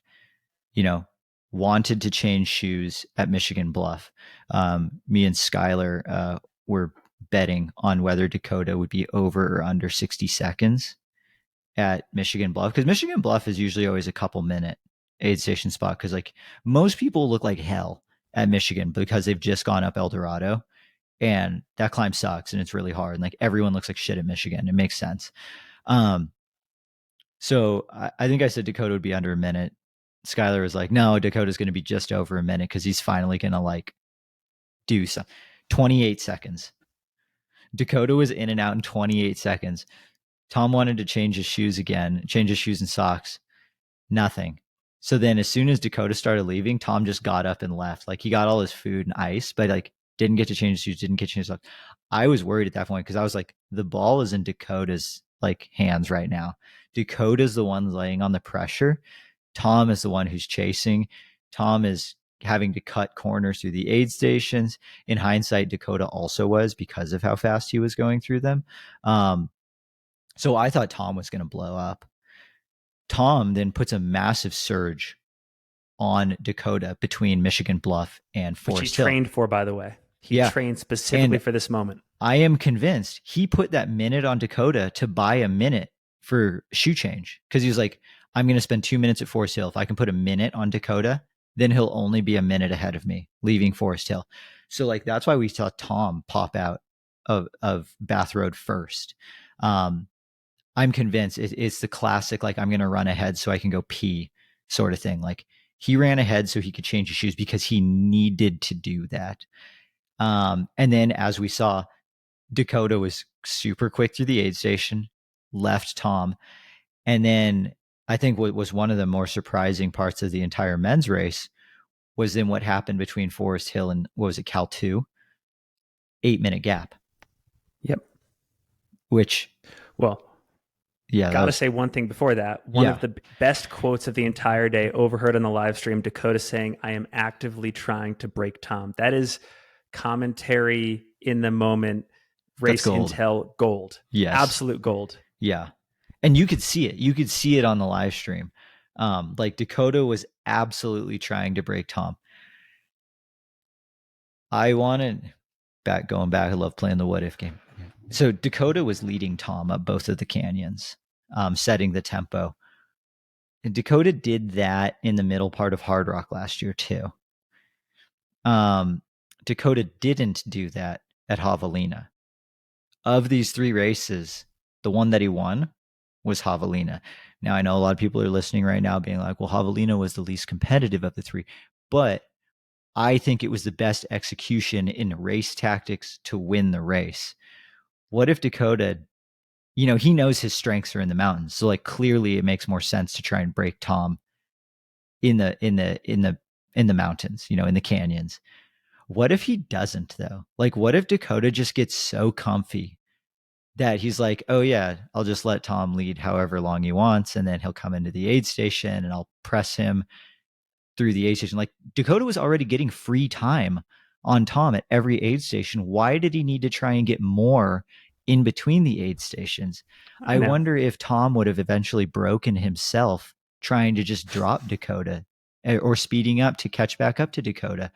Wanted to change shoes at Michigan Bluff. Me and Skylar were betting on whether Dakota would be over or under 60 seconds at Michigan Bluff, because Michigan Bluff is usually always a couple minute aid station spot, because like most people look like hell at Michigan because they've just gone up El Dorado and that climb sucks and it's really hard, and like everyone looks like shit at Michigan. It makes sense. So I think I said Dakota would be under a minute. Skylar was like, no, Dakota's going to be just over a minute because he's finally going to like do some 28 seconds. Dakota was in and out in 28 seconds. Tom wanted to change his shoes again, change his shoes and socks. Nothing. So then as soon as Dakota started leaving, Tom just got up and left. Like he got all his food and ice, but like didn't get to change his shoes, didn't get to change his socks. I was worried at that point because I was like, the ball is in Dakota's like hands right now. Dakota's the one laying on the pressure. Tom is the one who's chasing. Tom is having to cut corners through the aid stations. In hindsight, Dakota also was, because of how fast he was going through them. So I thought Tom was going to blow up. Tom then puts a massive surge on Dakota between Michigan Bluff and Forest Hill. Which he trained for, by the way. He trained specifically for this moment. I am convinced he put that minute on Dakota to buy a minute for shoe change, because he was like, I'm going to spend 2 minutes at Forest Hill. If I can put a minute on Dakota, then he'll only be a minute ahead of me leaving Forest Hill. So like, that's why we saw Tom pop out of Bath Road first. I'm convinced it's the classic, like, I'm going to run ahead so I can go pee sort of thing. Like he ran ahead so he could change his shoes because he needed to do that. And then as we saw, Dakota was super quick through the aid station, left Tom. And then I think what was one of the more surprising parts of the entire men's race was then what happened between Forest Hill and, what was it, Cal 2? 8-minute gap. Yep. Which, well, yeah, gotta say one thing before that. One of the best quotes of the entire day, overheard on the live stream, Dakota saying, I am actively trying to break Tom. That is commentary in the moment, race intel gold. Yes. Absolute gold. Yeah. And you could see it. You could see it on the live stream. Like Dakota was absolutely trying to break Tom. Going back, I love playing the what if game. So Dakota was leading Tom up both of the canyons, setting the tempo. And Dakota did that in the middle part of Hard Rock last year too. Dakota didn't do that at Javelina. Of these 3 races, the one that he won was Javelina. Now, I know a lot of people are listening right now being like, well, Javelina was the least competitive of the 3, but I think it was the best execution in race tactics to win the race. What if Dakota, he knows his strengths are in the mountains. So like clearly it makes more sense to try and break Tom in the mountains, in the canyons. What if he doesn't though? Like what if Dakota just gets so comfy that he's like, oh yeah, I'll just let Tom lead however long he wants, and then he'll come into the aid station and I'll press him through the aid station. Like Dakota was already getting free time on Tom at every aid station. Why did he need to try and get more in between the aid stations? I wonder if Tom would have eventually broken himself trying to just drop Dakota or speeding up to catch back up to Dakota.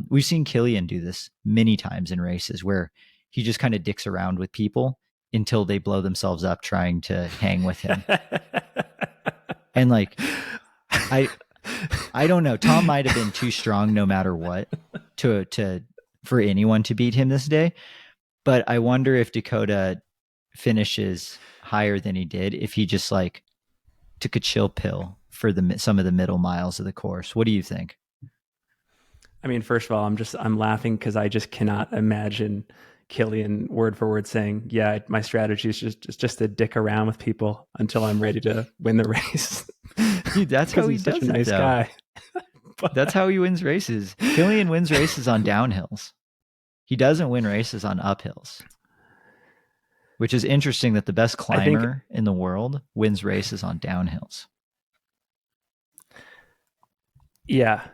We've seen Killian do this many times in races where he just kind of dicks around with people until they blow themselves up trying to hang with him. And like, I don't know. Tom might have been too strong no matter what for anyone to beat him this day. But I wonder if Dakota finishes higher than he did if he just like took a chill pill for some of the middle miles of the course. What do you think? I mean, first of all, I'm laughing because I just cannot imagine Killian word for word saying, "Yeah, my strategy is just to dick around with people until I'm ready to win the race." Dude, that's how he he's does such a it, nice though. guy. But that's how he wins races. Killian wins races on downhills. He doesn't win races on uphills, which is interesting that the best climber in the world wins races on downhills. Yeah.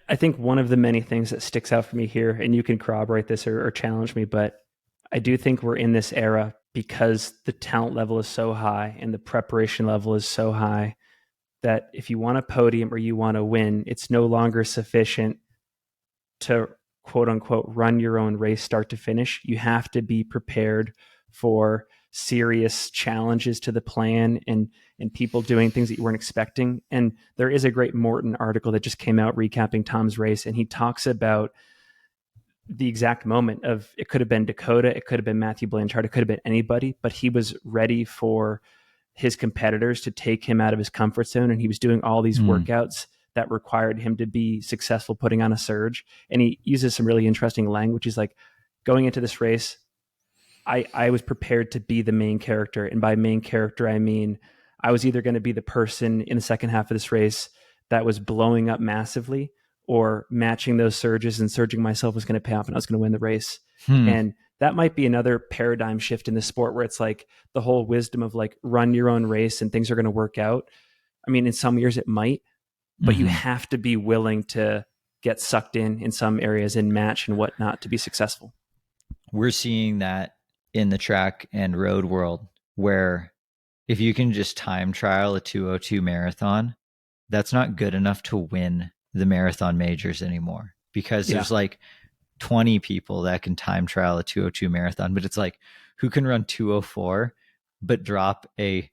I think one of the many things that sticks out for me here, and you can corroborate this or challenge me, but I do think we're in this era because the talent level is so high and the preparation level is so high that if you want a podium or you want to win, it's no longer sufficient to quote unquote run your own race start to finish. You have to be prepared for serious challenges to the plan and people doing things that you weren't expecting. And there is a great Morton article that just came out recapping Tom's race, and he talks about the exact moment of it could have been Dakota, it could have been Matthew Blanchard, it could have been anybody, but he was ready for his competitors to take him out of his comfort zone, and he was doing all these workouts that required him to be successful putting on a surge. And he uses some really interesting language. He's like, going into this race, I was prepared to be the main character. And by main character, I mean, I was either going to be the person in the second half of this race that was blowing up massively, or matching those surges and surging myself was going to pay off and I was going to win the race. And that might be another paradigm shift in the sport where it's like the whole wisdom of like run your own race and things are going to work out. I mean, in some years it might, but you have to be willing to get sucked in some areas and match and whatnot to be successful. We're seeing that in the track and road world, where if you can just time trial a 2:02 marathon, that's not good enough to win the marathon majors anymore, because there's like 20 people that can time trial a 2:02 marathon, but it's like, who can run 2:04 but drop a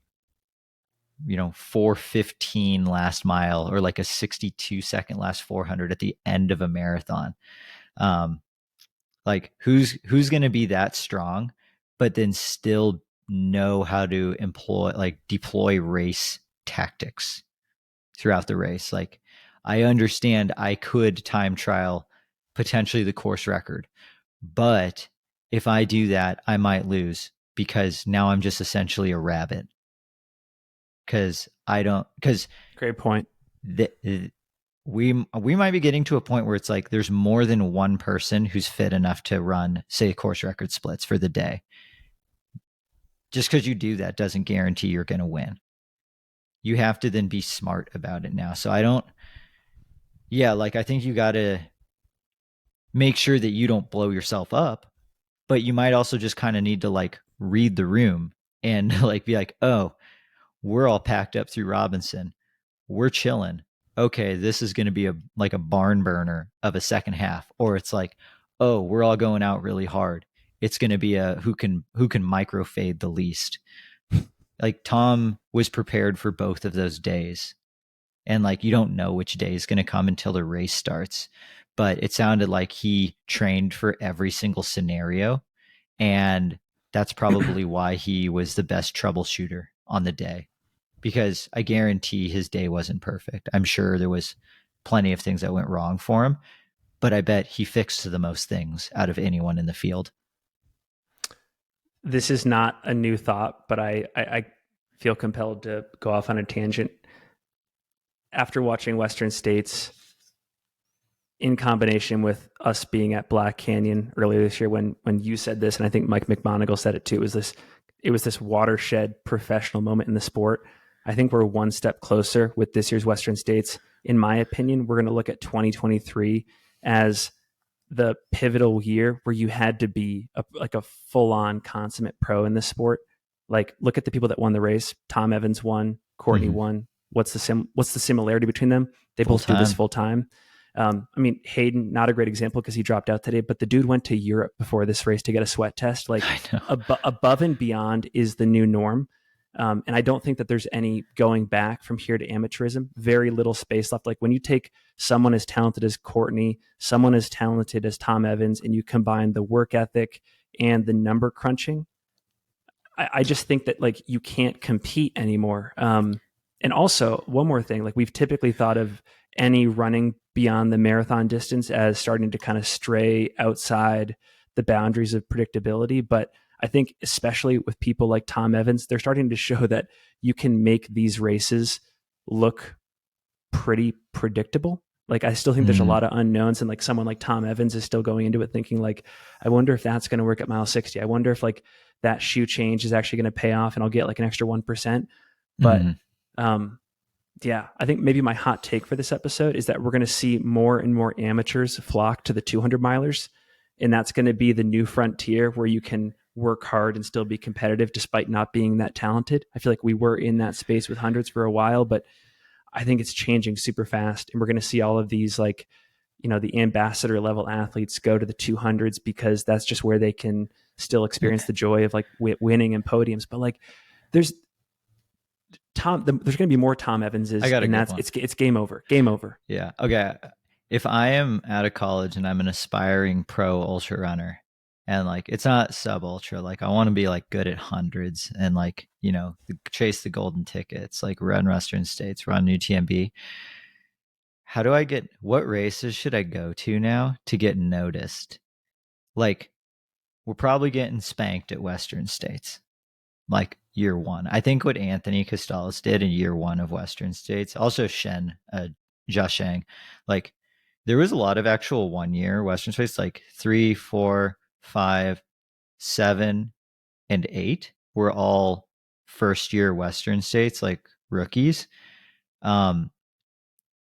4:15 last mile, or like a 62-second last 400 at the end of a marathon? Like who's going to be that strong but then still know how to deploy race tactics throughout the race? Like, I understand I could time trial potentially the course record, but if I do that, I might lose, because now I'm just essentially a rabbit. Because Great point. We might be getting to a point where it's like there's more than one person who's fit enough to run, say, course record splits for the day. Just because you do that doesn't guarantee you're going to win. You have to then be smart about it now. So I think you got to make sure that you don't blow yourself up, but you might also just kind of need to like read the room and like be like, oh, we're all packed up through Robinson. We're chilling. Okay, this is going to be a barn burner of a second half. Or it's like, oh, we're all going out really hard. It's going to be a who can micro fade the least. Like, Tom was prepared for both of those days. And like, you don't know which day is going to come until the race starts. But it sounded like he trained for every single scenario. And that's probably why he was the best troubleshooter on the day, because I guarantee his day wasn't perfect. I'm sure there was plenty of things that went wrong for him, but I bet he fixed the most things out of anyone in the field. This is not a new thought, but I feel compelled to go off on a tangent. After watching Western States, in combination with us being at Black Canyon earlier this year, when you said this, and I think Mike McMonigle said it too, it was this watershed professional moment in the sport. I think we're one step closer with this year's Western States. In my opinion, we're going to look at 2023 as the pivotal year where you had to be like a full-on consummate pro in this sport. Like, look at the people that won the race. Tom Evans won, Courtney won. What's the similarity between them? They both do this full time. I mean, Hayden, not a great example because he dropped out today, but the dude went to Europe before this race to get a sweat test. Like, above and beyond is the new norm. And I don't think that there's any going back from here to amateurism. Very little space left. Like, when you take someone as talented as Courtney, someone as talented as Tom Evans, and you combine the work ethic and the number crunching, I just think that, like, you can't compete anymore. And also, one more thing, like, we've typically thought of any running beyond the marathon distance as starting to kind of stray outside the boundaries of predictability. But I think especially with people like Tom Evans, they're starting to show that you can make these races look pretty predictable. Like, I still think there's a lot of unknowns, and like someone like Tom Evans is still going into it thinking like, I wonder if that's going to work at mile 60. I wonder if like that shoe change is actually going to pay off and I'll get like an extra 1%. But yeah, I think maybe my hot take for this episode is that we're going to see more and more amateurs flock to the 200 milers. And that's going to be the new frontier where you can work hard and still be competitive despite not being that talented. I feel like we were in that space with hundreds for a while, but I think it's changing super fast. And we're going to see all of these, like, you know, the ambassador level athletes go to the 200s because that's just where they can still experience the joy of like winning and podiums. But like, there's going to be more Tom Evanses, and it's game over. Game over. Yeah. Okay. If I am out of college and I'm an aspiring pro ultra runner, and like it's not sub ultra, like I want to be like good at hundreds and like, you know, chase the golden tickets, like run Western States, run UTMB. What races should I go to now to get noticed? Like, we're probably getting spanked at Western States, like year one. I think what Anthony Costales did in year one of Western States, also Jiasheng, like there was a lot of actual 1 year Western States, like 3, 4, 5, 7, and 8 were all first year Western States, like rookies.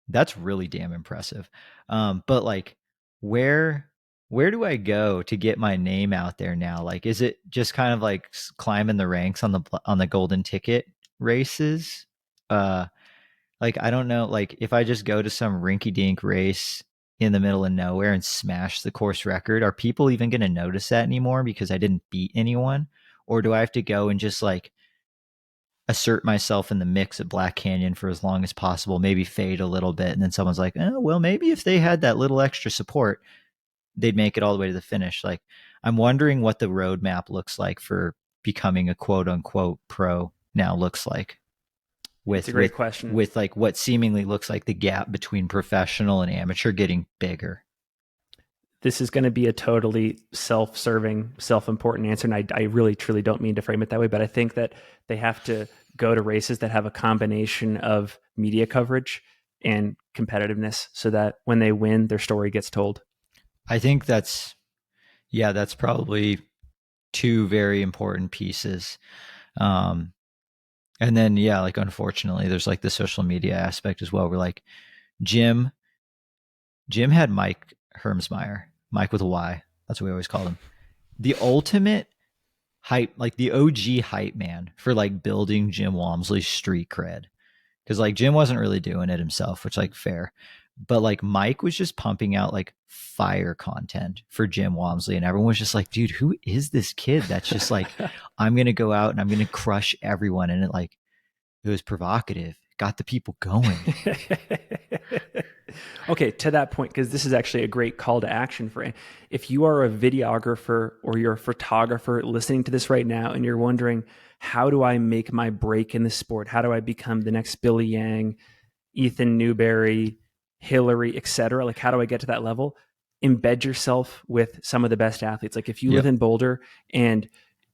That's really damn impressive. But like, where do I go to get my name out there now? Like, is it just kind of like climbing the ranks on the golden ticket races? Like, I don't know, like if I just go to some rinky dink race in the middle of nowhere and smash the course record, are people even going to notice that anymore because I didn't beat anyone? Or do I have to go and just like assert myself in the mix at Black Canyon for as long as possible, maybe fade a little bit, and then someone's like, oh, well, maybe if they had that little extra support, they'd make it all the way to the finish. Like, I'm wondering what the roadmap looks like for becoming a quote unquote pro now looks like. It's a great question. With like what seemingly looks like the gap between professional and amateur getting bigger. This is going to be a totally self-serving, self-important answer. And I really, truly don't mean to frame it that way, but I think that they have to go to races that have a combination of media coverage and competitiveness so that when they win, their story gets told. I think that's probably two very important pieces. And then, yeah, like, unfortunately, there's like the social media aspect as well. We're like, Jim had Mike Hermsmeyer, Mike with a Y. That's what we always called him. The ultimate hype, like the OG hype man for like building Jim Walmsley's street cred. Because like Jim wasn't really doing it himself, which like fair. But like Mike was just pumping out like fire content for Jim Walmsley. And everyone was just like, dude, who is this kid that's just like, I'm going to go out and I'm going to crush everyone. And it was provocative, got the people going. Okay, to that point, because this is actually a great call to action for if you are a videographer or you're a photographer listening to this right now and you're wondering, how do I make my break in this sport? How do I become the next Billy Yang, Ethan Newberry, Hillary, etc.? Like, how do I get to that level? Embed yourself with some of the best athletes. Like, if you live in Boulder and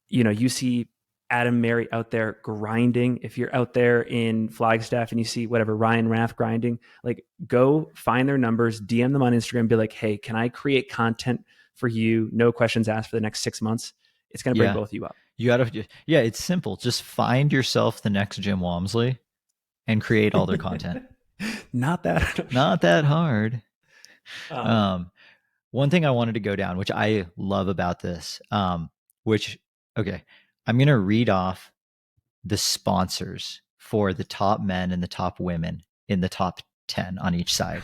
you see Adam Mary out there grinding, if you're out there in Flagstaff and you see whatever Ryan Raff grinding, like, go find their numbers, DM them on Instagram, be like, hey, can I create content for you? No questions asked for the next 6 months. It's going to bring both of you up. You gotta, it's simple. Just find yourself the next Jim Walmsley and create all their content. Not that hard. one thing I wanted to go down, which I love about this, which, okay, I'm going to read off the sponsors for the top men and the top women in the top 10 on each side.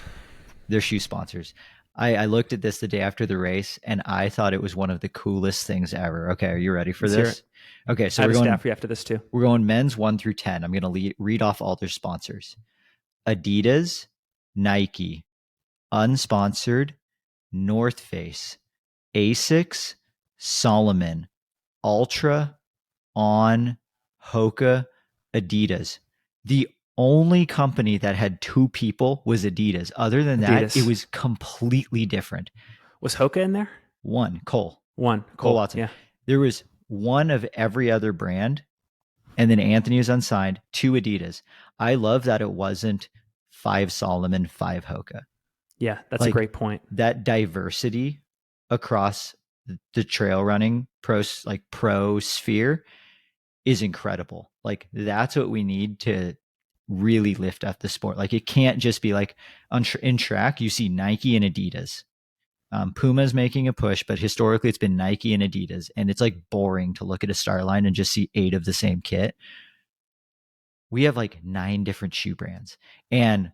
Their shoe sponsors. I looked at this the day after the race and I thought it was one of the coolest things ever. Okay, are you ready for this? Okay, so I have a stat for you after this too. We're going men's 1 through 10. I'm going to read off all their sponsors. Adidas, Nike, unsponsored, North Face, Asics, Solomon, Ultra, On, Hoka, Adidas. The only company that had 2 people was Adidas. Other than that, it was completely different. Was Hoka in there? 1, Cole. Cole Watson. Yeah. There was 1 of every other brand, and then Anthony was unsigned, 2 Adidas. I love that it wasn't 5 Solomon, 5 Hoka. Yeah, that's a great point. That diversity across the trail running pro sphere is incredible. Like that's what we need to really lift up the sport. Like it can't just be like in track, you see Nike and Adidas. Puma's making a push, but historically it's been Nike and Adidas. And it's like boring to look at a star line and just see 8 of the same kit. We have like 9 different shoe brands. And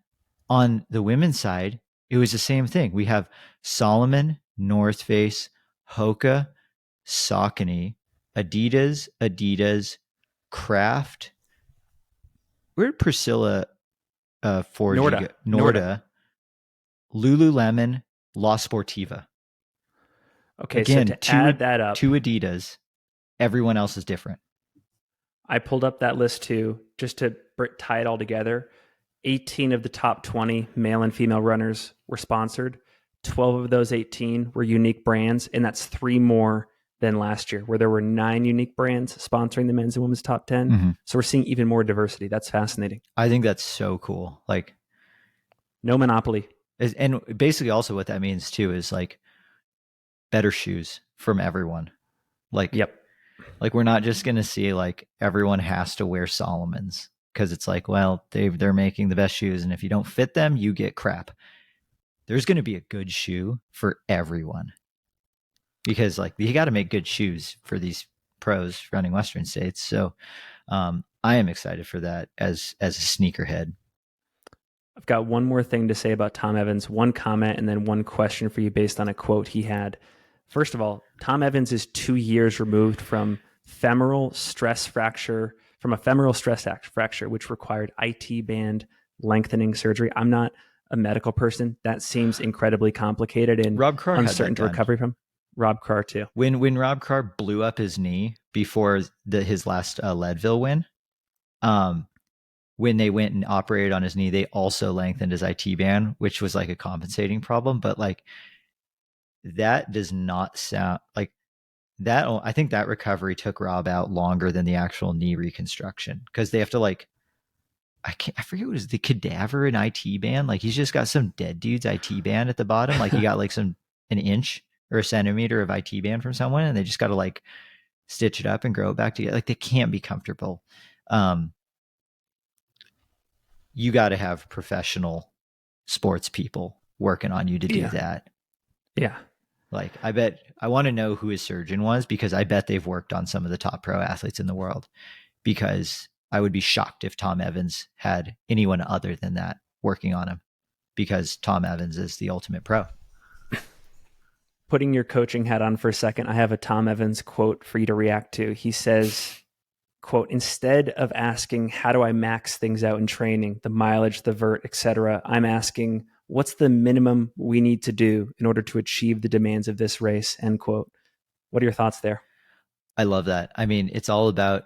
on the women's side, it was the same thing. We have Solomon, North Face, Hoka, Saucony, Adidas, Kraft. Where did Priscilla Forgy Norda, Lululemon, La Sportiva. Okay, again, so to add that up, 2 Adidas. Everyone else is different. I pulled up that list too, just to tie it all together. 18 of the top 20 male and female runners were sponsored. 12 of those 18 were unique brands, and that's 3 more than last year, where there were 9 unique brands sponsoring the men's and women's top 10. Mm-hmm. So we're seeing even more diversity. That's fascinating. I think that's so cool. Like, no monopoly. And basically also what that means too is like better shoes from everyone. Like, yep. Like we're not just going to see like everyone has to wear Solomon's because it's like, well, they're making the best shoes. And if you don't fit them, you get crap. There's going to be a good shoe for everyone because like you got to make good shoes for these pros running Western States. So I am excited for that as a sneakerhead. I've got one more thing to say about Tom Evans, one comment, and then one question for you based on a quote he had. First of all, Tom Evans is 2 years removed from a femoral stress fracture, which required IT band lengthening surgery. I'm not a medical person. That seems incredibly complicated and uncertain to recovery from. Rob Carr too. When Rob Carr blew up his knee before his last Leadville win, when they went and operated on his knee, they also lengthened his IT band, which was like a compensating problem. But like that does not sound like that. I think that recovery took Rob out longer than the actual knee reconstruction because they have to like, I forget what is the cadaver and IT band. Like he's just got some dead dude's IT band at the bottom. Like he got like an inch or a centimeter of IT band from someone and they just got to like stitch it up and grow it back together. Like they can't be comfortable. You got to have professional sports people working on you to do that. Yeah. Like I want to know who his surgeon was because I bet they've worked on some of the top pro athletes in the world because I would be shocked if Tom Evans had anyone other than that working on him because Tom Evans is the ultimate pro. Putting your coaching hat on for a second, I have a Tom Evans quote for you to react to. He says, quote, instead of asking, how do I max things out in training, the mileage, the vert, etc., I'm asking, what's the minimum we need to do in order to achieve the demands of this race, end quote. What are your thoughts there? I love that. I mean, it's all about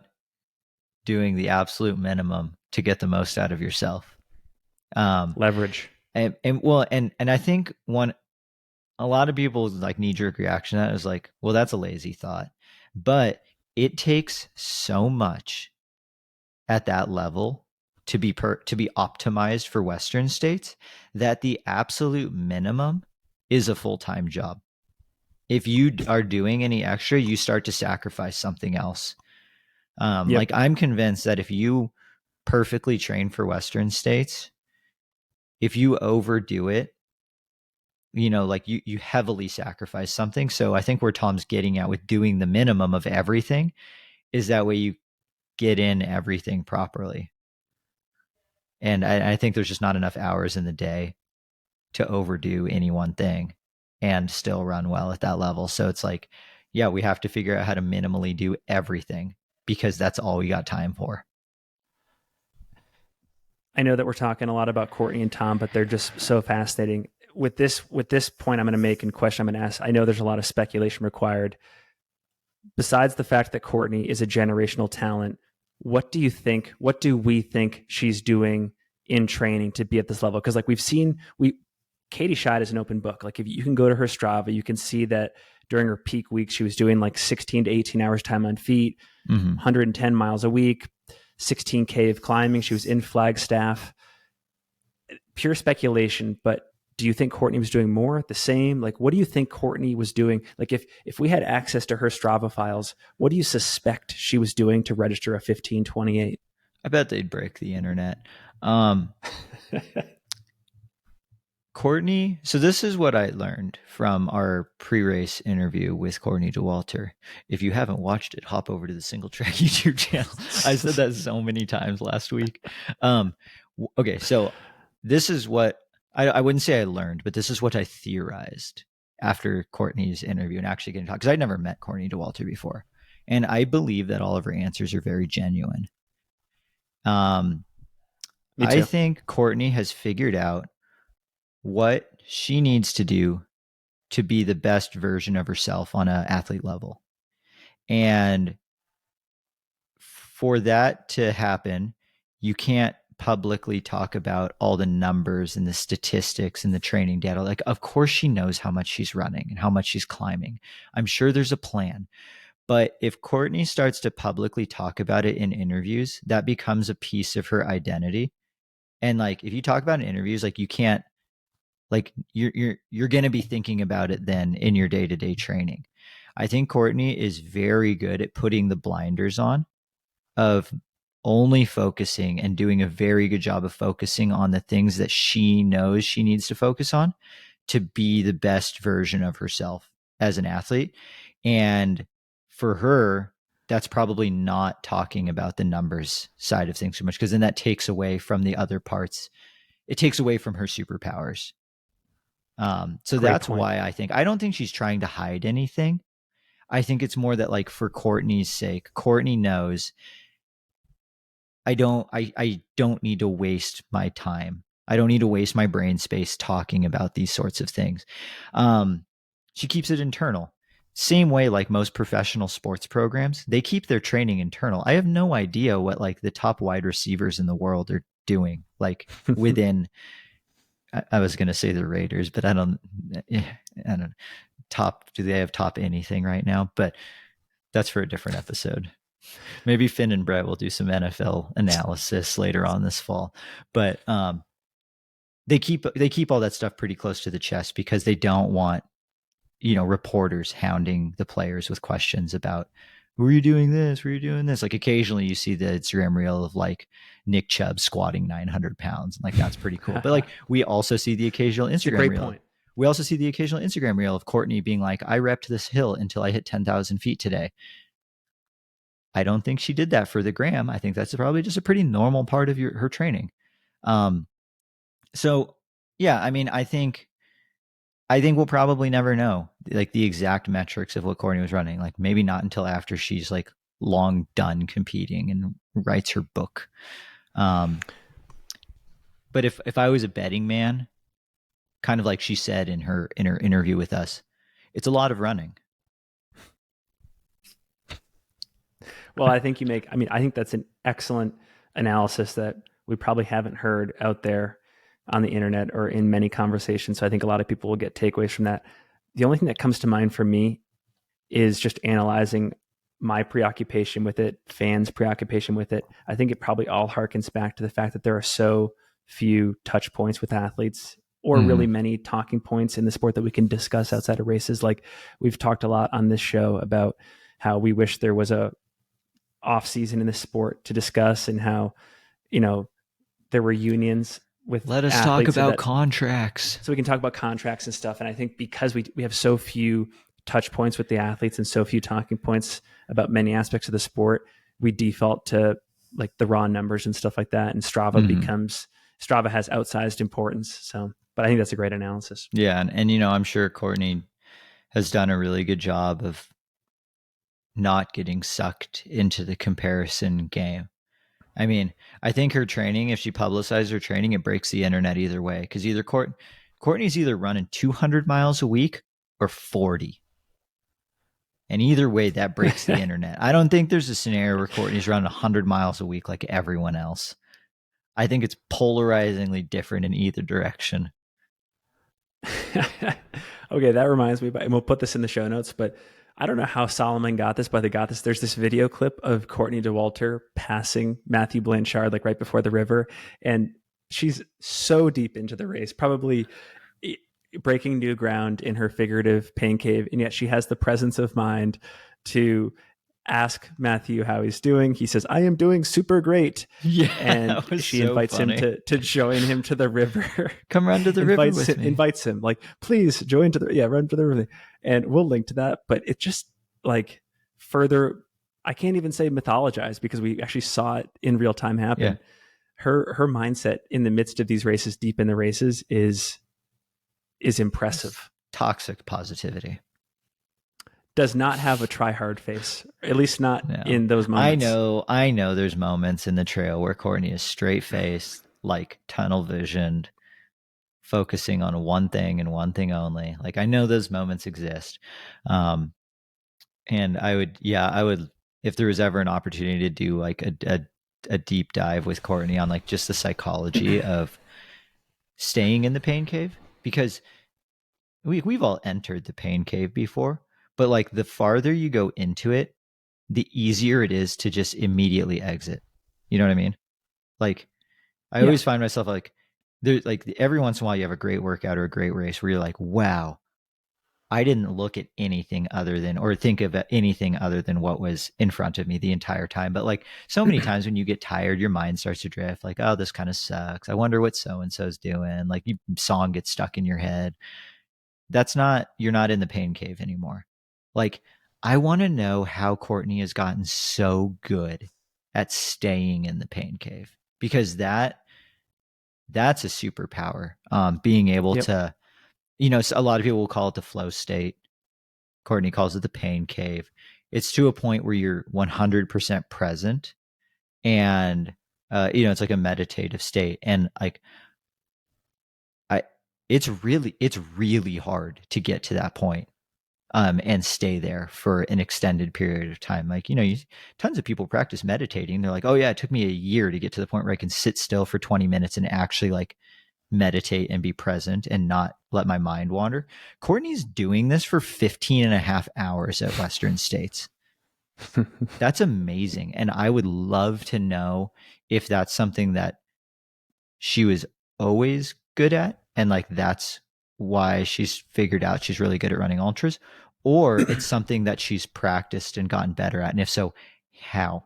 doing the absolute minimum to get the most out of yourself. Leverage. And I think a lot of people's like knee-jerk reaction to that is like, well, that's a lazy thought. But it takes so much at that level to be optimized for Western states that the absolute minimum is a full-time job. If you are doing any extra, you start to sacrifice something else. Like I'm convinced that if you perfectly train for Western states, if you overdo it, like you heavily sacrifice something. So I think where Tom's getting at with doing the minimum of everything is that way you get in everything properly. And I think there's just not enough hours in the day to overdo any one thing and still run well at that level. So it's like, yeah, we have to figure out how to minimally do everything because that's all we got time for. I know that we're talking a lot about Courtney and Tom, but they're just so fascinating. With this point I'm going to make and question I'm going to ask, I know there's a lot of speculation required. Besides the fact that Courtney is a generational talent, what do we think she's doing in training to be at this level? Because like Katie Scheid is an open book. Like if you can go to her Strava, you can see that during her peak week, she was doing like 16 to 18 hours time on feet, 110 miles a week, 16K of climbing. She was in Flagstaff. Pure speculation, but do you think Courtney was doing more, the same? Like, what do you think Courtney was doing? Like, if we had access to her Strava files, what do you suspect she was doing to register a 1528? I bet they'd break the internet. Courtney, so this is what I learned from our pre-race interview with Courtney Dauwalter. If you haven't watched it, hop over to the Singletrack YouTube channel. I said that so many times last week. Okay, so this is what I wouldn't say I learned, but this is what I theorized after Courtney's interview and actually getting to talk, because I'd never met Courtney Dauwalter before. And I believe that all of her answers are very genuine. I think Courtney has figured out what she needs to do to be the best version of herself on an athlete level. And for that to happen, you can't publicly talk about all the numbers and the statistics and the training data. Like, of course she knows how much she's running and how much she's climbing. I'm sure there's a plan. But if Courtney starts to publicly talk about it in interviews, that becomes a piece of her identity. And like, if you talk about it in interviews, like you can't, like you're going to be thinking about it then in your day-to-day training. I think Courtney is very good at putting the blinders on, of only focusing and doing a very good job of focusing on the things that she knows she needs to focus on to be the best version of herself as an athlete. And for her, that's probably not talking about the numbers side of things so much, because then that takes away from the other parts. It takes away from her superpowers. So Great that's point. why I don't think she's trying to hide anything. I think it's more that, like, for Courtney's sake, Courtney knows I don't need to waste my time. I don't need to waste my brain space talking about these sorts of things. She keeps it internal. Same way, like most professional sports programs, they keep their training internal. I have no idea what like the top wide receivers in the world are doing, like within I was going to say the Raiders, but I don't top. Do they have top anything right now? But that's for a different episode. Maybe Finn and Brett will do some NFL analysis later on this fall. But they keep all that stuff pretty close to the chest because they don't want, reporters hounding the players with questions about, were you doing this? Were you doing this? Like occasionally you see the Instagram reel of like Nick Chubb squatting 900 pounds. Like that's pretty cool. But like we also see the occasional Instagram reel. Point. We also see the occasional Instagram reel of Courtney being like, I repped this hill until I hit 10,000 feet today. I don't think she did that for the gram. I think that's probably just a pretty normal part of her training. So yeah, I mean, I think we'll probably never know like the exact metrics of what Courtney was running. Like maybe not until after she's like long done competing and writes her book. But if I was a betting man, kind of like she said in her interview with us, it's a lot of running. Well, I think I think that's an excellent analysis that we probably haven't heard out there on the internet or in many conversations. So I think a lot of people will get takeaways from that. The only thing that comes to mind for me is just analyzing my preoccupation with it, fans' preoccupation with it. I think it probably all harkens back to the fact that there are so few touch points with athletes, or really many talking points in the sport that we can discuss outside of races. Like we've talked a lot on this show about how we wish there was a off season in the sport to discuss, and how, there were unions Let us talk athletes about contracts. so we can talk about contracts and stuff. And I think because we have so few touch points with the athletes and so few talking points about many aspects of the sport, we default to like the raw numbers and stuff like that. And Strava has outsized importance. So, but I think that's a great analysis. Yeah. And you know, I'm sure Courtney has done a really good job of not getting sucked into the comparison game. I mean, I think her training, if she publicizes her training, it breaks the internet either way. Because either Courtney's either running 200 miles a week or 40. And either way, that breaks the internet. I don't think there's a scenario where Courtney's running 100 miles a week like everyone else. I think it's polarizingly different in either direction. Okay, that reminds me, and we'll put this in the show notes, but I don't know how Solomon got this, but they got this. There's this video clip of Courtney Dauwalter passing Matthew Blanchard, like right before the river. And she's so deep into the race, probably breaking new ground in her figurative pain cave. And yet she has the presence of mind to ask Matthew how he's doing. He says, "I am doing super great." Yeah. And she invites him to join him to the river. Come run to the river with me. Invites him, like, please join run to the river. And we'll link to that. But it just like further, I can't even say mythologize because we actually saw it in real time happen. Yeah. Her mindset in the midst of these races, deep in the races, is impressive. Toxic positivity. Does not have a try hard face, at least not in those moments. I know there's moments in the trail where Courtney is straight faced, like tunnel visioned, focusing on one thing and one thing only. Like I know those moments exist. And I would, if there was ever an opportunity to do like a deep dive with Courtney on like just the psychology of staying in the pain cave, because we've all entered the pain cave before. But like the farther you go into it, the easier it is to just immediately exit. You know what I mean? Like I always find myself like there's like every once in a while you have a great workout or a great race where you're like, wow, I didn't look at anything other than or think of anything other than what was in front of me the entire time. But like so many times when you get tired, your mind starts to drift like, oh, this kind of sucks. I wonder what so-and-so's doing. Like your song gets stuck in your head. You're not in the pain cave anymore. Like, I want to know how Courtney has gotten so good at staying in the pain cave, because that's a superpower. Being able to, you know, a lot of people will call it the flow state. Courtney calls it the pain cave. It's to a point where you're 100% present, and you know, it's like a meditative state. And like, it's really hard to get to that point. And stay there for an extended period of time. Like, you know, tons of people practice meditating. They're like, oh yeah, it took me a year to get to the point where I can sit still for 20 minutes and actually like meditate and be present and not let my mind wander. Courtney's doing this for 15 and a half hours at Western States. That's amazing. And I would love to know if that's something that she was always good at. And like, that's why she's figured out she's really good at running ultras, or it's something that she's practiced and gotten better at. And if so, how?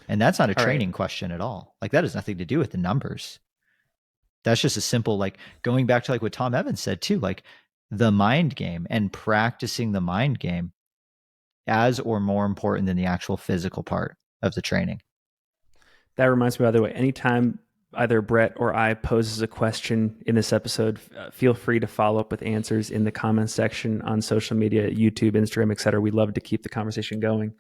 And that's not a training question at all. Like that has nothing to do with the numbers. That's just a simple, like going back to like what Tom Evans said too, like the mind game and practicing the mind game as or more important than the actual physical part of the training. That reminds me, by the way, anytime either Brett or I poses a question in this episode, feel free to follow up with answers in the comments section on social media, YouTube, Instagram, etc. We'd love to keep the conversation going.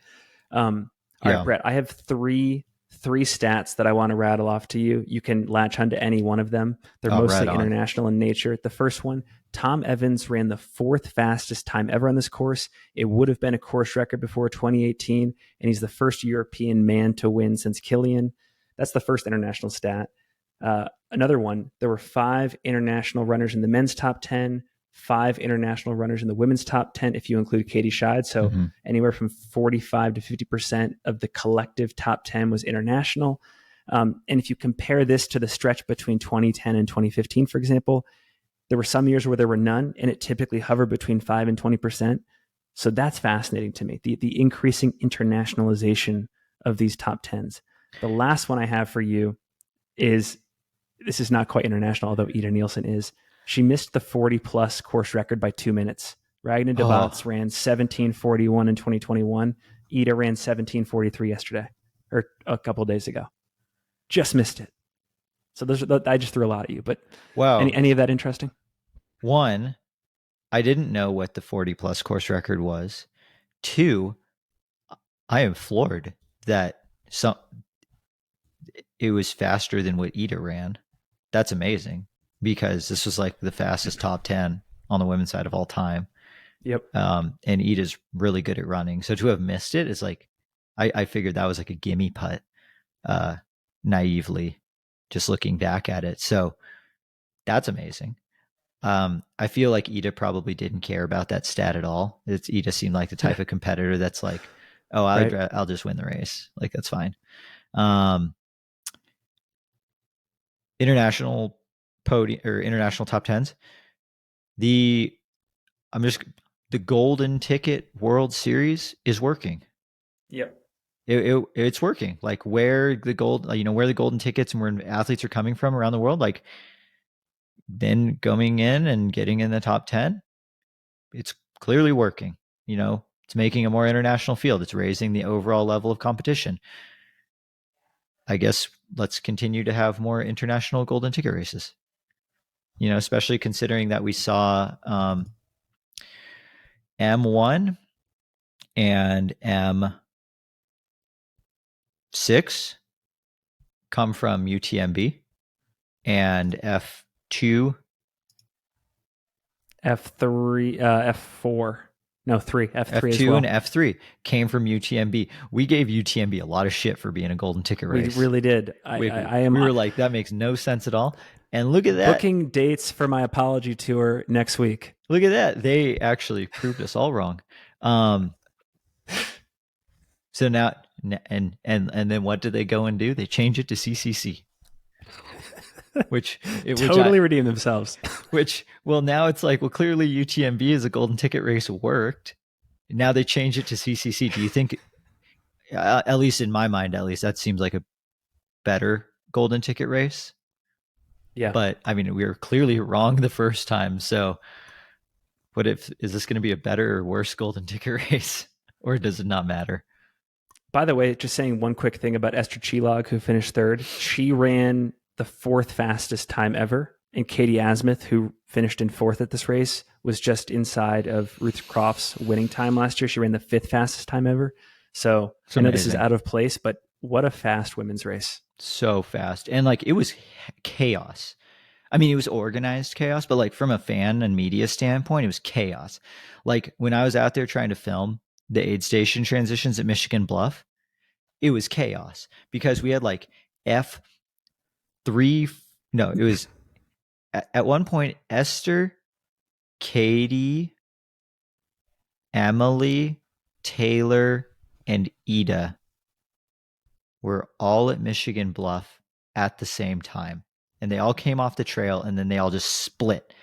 All right, Brett, I have three stats that I want to rattle off to you. You can latch onto any one of them. They're mostly international in nature. The first one, Tom Evans ran the 4th fastest time ever on this course. It would have been a course record before 2018, and he's the first European man to win since Kilian. That's the first international stat. Another one, there were 5 international runners in the men's top 10, 5 international runners in the women's top 10, if you include Katie Scheid. So anywhere from 45 to 50% of the collective top 10 was international. And if you compare this to the stretch between 2010 and 2015, for example, there were some years where there were none, and it typically hovered between 5 and 20%. So that's fascinating to me, the increasing internationalization of these top 10s. The last one I have for you is this is not quite international, although Ida Nielsen is. She missed the 40 plus course record by 2 minutes. Ragnar Debatz ran 17:41 in 2021. Ida ran 17:43 yesterday, or a couple of days ago. Just missed it. So I just threw a lot at you, but wow. Any of that interesting? One, I didn't know what the 40 plus course record was. Two, I am floored that it was faster than what Ida ran. That's amazing, because this was like the fastest top 10 on the women's side of all time. Yep. And Ida's really good at running. So to have missed it is like, I figured that was like a gimme putt, naively, just looking back at it. So that's amazing. I feel like Ida probably didn't care about that stat at all. Ida seemed like the type of competitor that's like, oh, I'll just win the race. Like, that's fine. International podium or international top 10s. The golden ticket World Series is working. Yep. It's working. Like, where the golden tickets and where athletes are coming from around the world, like, then going in and getting in the top 10, it's clearly working. It's making a more international field. It's raising the overall level of competition. I guess let's continue to have more international golden ticket races, especially considering that we saw M1 and M6 come from UTMB, and F2, F3, F4. No, 3. F3 F2 as well. and F3 came from UTMB. We gave UTMB a lot of shit for being a golden ticket race. We really did. We were like, that makes no sense at all. And look at that. Booking dates for my apology tour next week. Look at that. They actually proved us all wrong. So now, and then what did they go and do? They changed it to CCC. Which totally redeemed themselves. Now it's like, well, clearly UTMB as a golden ticket race worked. Now they changed it to CCC. Do you think, at least in my mind, that seems like a better golden ticket race? Yeah. But I mean, we were clearly wrong the first time. So is this going to be a better or worse golden ticket race, or does it not matter? By the way, just saying one quick thing about Esther Chilog, who finished third. She ran the 4th fastest time ever. And Katie Asmuth, who finished in 4th at this race, was just inside of Ruth Croft's winning time last year. She ran the 5th fastest time ever. So I know this is out of place, but what a fast women's race. So fast. And like, it was chaos. I mean, it was organized chaos, but like, from a fan and media standpoint, it was chaos. Like, when I was out there trying to film the aid station transitions at Michigan Bluff, it was chaos, because we had like F3. No, it was at one point, Esther, Katie, Emily, Taylor, and Ida were all at Michigan Bluff at the same time. And they all came off the trail, and then they all just split.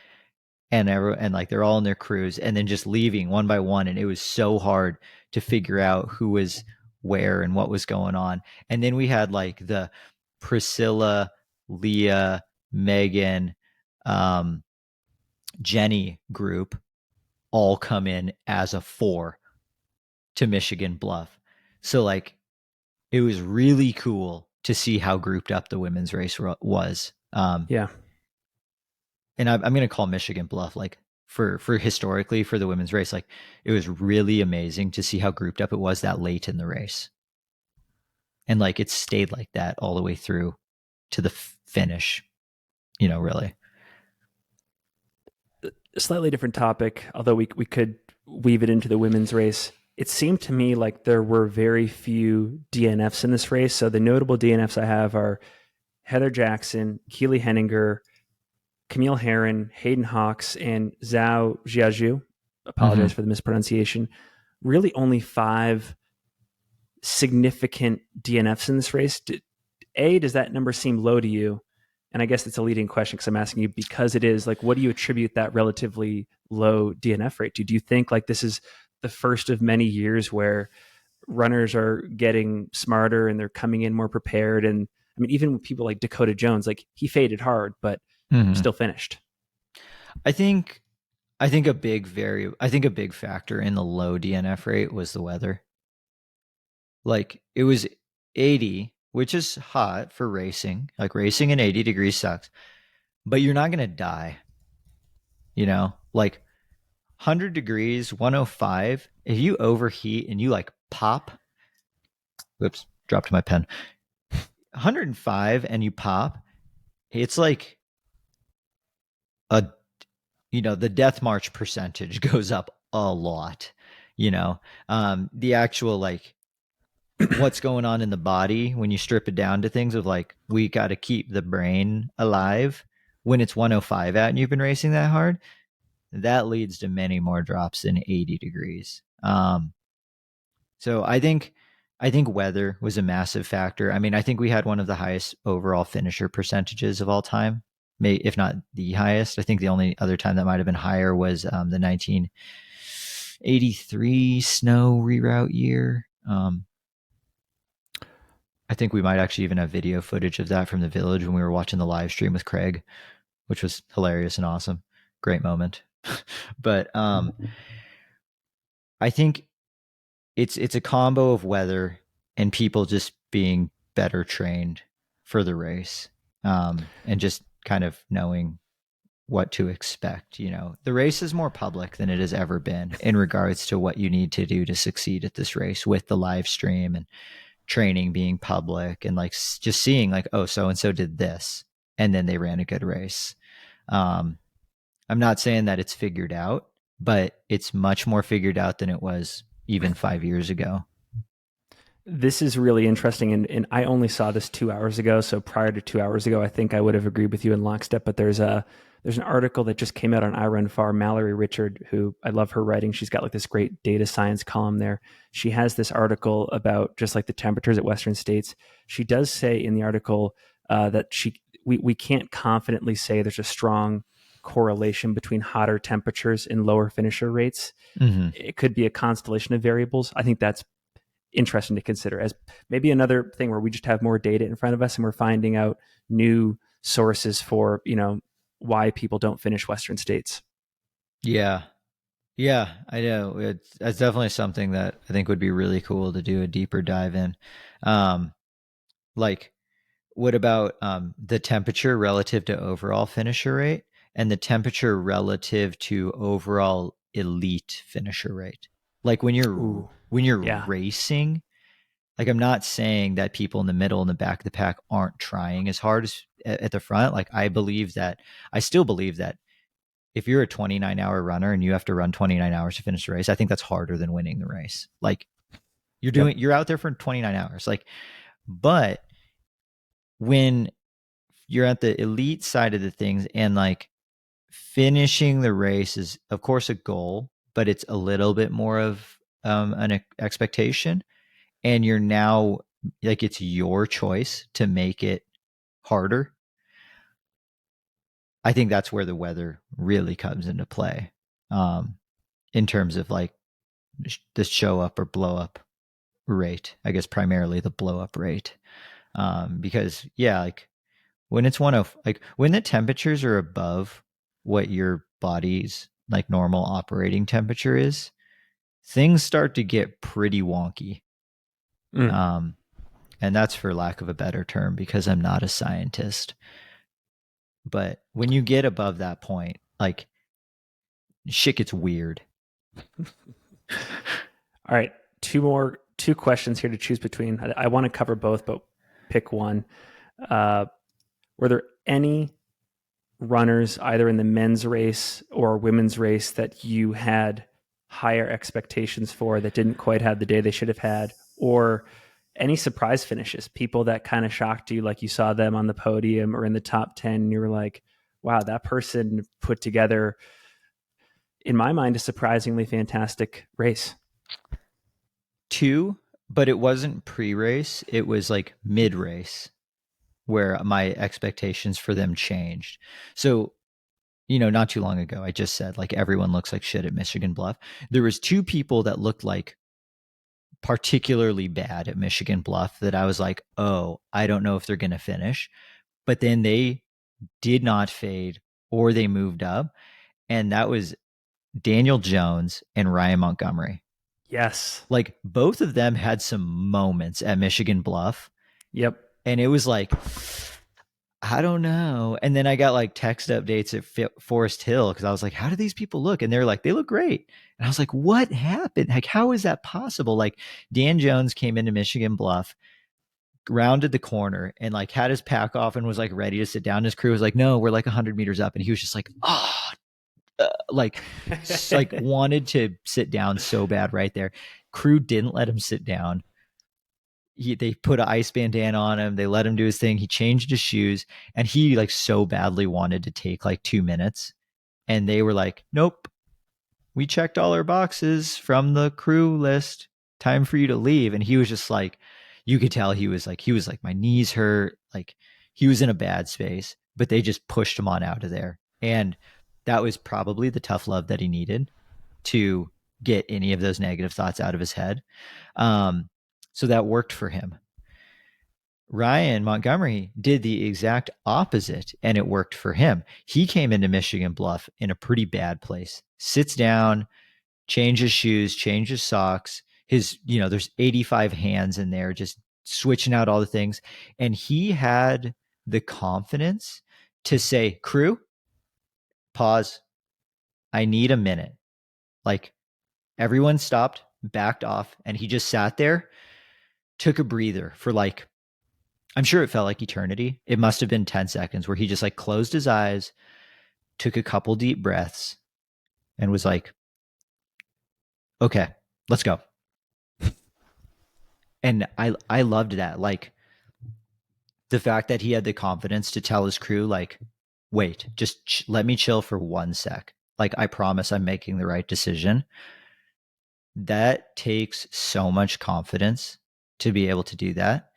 And like, they're all in their crews, and then just leaving one by one. And it was so hard to figure out who was where and what was going on. And then we had like the Priscilla, Leah, Megan, Jenny group all come in as a 4 to Michigan Bluff. So like, it was really cool to see how grouped up the women's race was. Yeah. And I'm going to call Michigan Bluff, like, for historically for the women's race, like, it was really amazing to see how grouped up it was that late in the race. And like, it stayed like that all the way through to the finish, really. A slightly different topic, although we could weave it into the women's race. It seemed to me like there were very few DNFs in this race. So the notable DNFs I have are Heather Jackson, Keely Henninger, Camille Herron, Hayden Hawks, and Zhao Jiaju. Apologize for the mispronunciation. Really only 5 significant DNFs in this race. Does that number seem low to you? And I guess it's a leading question, because I'm asking you, because it is, like, what do you attribute that relatively low DNF rate to? Do you think like this is the first of many years where runners are getting smarter and they're coming in more prepared, and I mean, even with people like Dakota Jones, like he faded hard, but Mhm. still finished. I think a big factor in the low DNF rate was the weather. Like it was 80, which is hot for racing. Like racing in 80 degrees sucks, but you're not going to die. Like 100 degrees, 105, if you overheat and you like pop, whoops, dropped my pen. 105 and you pop, it's like a the death march percentage goes up a lot. The actual like what's going on in the body when you strip it down to things of like we got to keep the brain alive when it's 105 out and you've been racing that hard, that leads to many more drops than 80 degrees. So I think weather was a massive factor. I mean, I think we had one of the highest overall finisher percentages of all time, if not the highest. I think the only other time that might have been higher was the 1983 snow reroute year. I think we might actually even have video footage of that from the village when we were watching the live stream with Craig, which was hilarious and awesome. Great moment. But I think it's a combo of weather and people just being better trained for the race, and just kind of knowing what to expect. The race is more public than it has ever been in regards to what you need to do to succeed at this race, with the live stream and training being public, and like just seeing like, oh, so and so did this and then they ran a good race. um I'm not saying that it's figured out, but it's much more figured out than it was even 5 years ago. This is really interesting, and I only saw this 2 hours ago. So prior to 2 hours ago, I think I would have agreed with you in lockstep. But there's an article that just came out on I Run Far. Mallory Richard, who I love her writing, she's got like this great data science column there. She has this article about just like the temperatures at Western states. She does say in the article that we can't confidently say there's a strong correlation between hotter temperatures and lower finisher rates. Mm-hmm. It could be a constellation of variables. I think that's interesting to consider as maybe another thing where we just have more data in front of us and we're finding out new sources for why people don't finish Western states. Yeah. Yeah, I know. That's definitely something that I think would be really cool to do a deeper dive in. Um, like, what about the temperature relative to overall finisher rate and the temperature relative to overall elite finisher rate? Like Ooh, when you're yeah. racing, like I'm not saying that people in the middle and the back of the pack aren't trying as hard as at the front. Like I still believe that if you're a 29-hour runner and you have to run 29 hours to finish the race, I think that's harder than winning the race. Like Yep. you're out there for 29 hours. Like, but when you're at the elite side of the things and like finishing the race is of course a goal, but it's a little bit more of an expectation. And you're now like, it's your choice to make it harder. I think that's where the weather really comes into play, in terms of like the show up or blow up rate. I guess primarily the blow up rate, because yeah, like when it's like when the temperatures are above what your body's like normal operating temperature is, things start to get pretty wonky. Mm. Um, and that's for lack of a better term because I'm not a scientist. But when you get above that point, like shit gets weird. All right. Two questions here to choose between. I want to cover both, but pick one. Were there any runners either in the men's race or women's race that you had higher expectations for that didn't quite have the day they should have had, or any surprise finishes, people that kind of shocked you, like you saw them on the podium or in the top 10 and you were like, wow, that person put together, in my mind, a surprisingly fantastic race? Two, but it wasn't pre-race, it was like mid-race where my expectations for them changed. So, not too long ago I just said like everyone looks like shit at Michigan Bluff. There was two people that looked like particularly bad at Michigan Bluff that I was like, oh, I don't know if they're going to finish. But then they did not fade or they moved up. And that was Daniel Jones and Ryan Montgomery. Yes. Like both of them had some moments at Michigan Bluff. Yep. And it was like, I don't know. And then I got like text updates at Forest Hill because I was like, how do these people look? And they're like, they look great. And I was like, what happened? Like, how is that possible? Like, Dan Jones came into Michigan Bluff, rounded the corner, and like had his pack off and was like ready to sit down. His crew was like, no, we're like 100 meters up. And he was just like, oh, like wanted to sit down so bad right there. Crew didn't let him sit down. They put an ice bandana on him. They let him do his thing. He changed his shoes, and he like so badly wanted to take like 2 minutes. And they were like, nope, we checked all our boxes from the crew list. Time for you to leave. And he was just like, you could tell he was like, my knees hurt. Like he was in a bad space, but they just pushed him on out of there. And that was probably the tough love that he needed to get any of those negative thoughts out of his head. So that worked for him. Ryan Montgomery did the exact opposite, and it worked for him. He came into Michigan Bluff in a pretty bad place, sits down, changes shoes, changes socks. There's 85 hands in there just switching out all the things. And he had the confidence to say, crew, pause. I need a minute. Like everyone stopped, backed off, and he just sat there, took a breather for like, I'm sure it felt like eternity. It must have been 10 seconds where he just like closed his eyes, took a couple deep breaths, and was like, okay, let's go. And I loved that. Like the fact that he had the confidence to tell his crew, like, wait, just let me chill for 1 sec. Like, I promise I'm making the right decision. That takes so much confidence to be able to do that.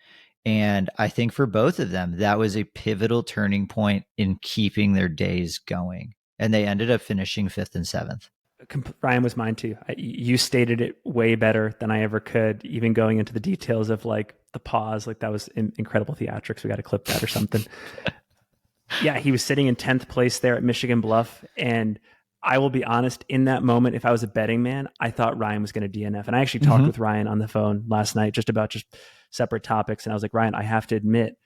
And I think for both of them, that was a pivotal turning point in keeping their days going. And they ended up finishing 5th and 7th. Ryan was mine too. You stated it way better than I ever could, even going into the details of like the pause. Like that was incredible theatrics. We got to clip that or something. Yeah, he was sitting in 10th place there at Michigan Bluff. And I will be honest, in that moment, if I was a betting man, I thought Ryan was going to DNF. And I actually talked with Ryan on the phone last night just about just separate topics. And I was like, Ryan, I have to admit,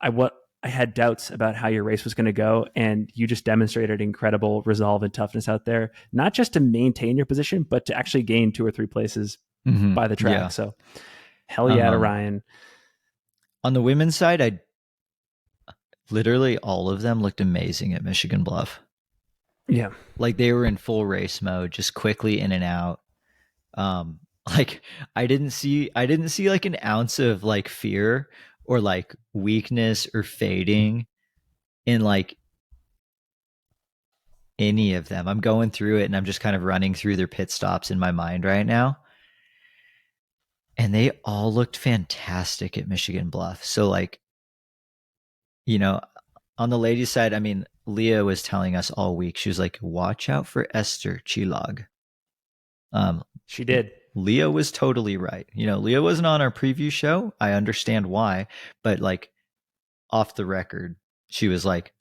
I had doubts about how your race was going to go, and you just demonstrated incredible resolve and toughness out there, not just to maintain your position, but to actually gain 2 or 3 places by the track. Yeah. So hell yeah to Ryan. On the women's side, I literally all of them looked amazing at Michigan Bluff. Yeah. Like they were in full race mode, just quickly in and out. Like I didn't see like an ounce of like fear or like weakness or fading in like any of them. I'm going through it and I'm just kind of running through their pit stops in my mind right now. And they all looked fantastic at Michigan Bluff. So like, on the ladies' side, I mean, Leah was telling us all week, she was like, watch out for Esther Chilog. She did. Leah was totally right. Leah wasn't on our preview show. I understand why, but like off the record, she was like,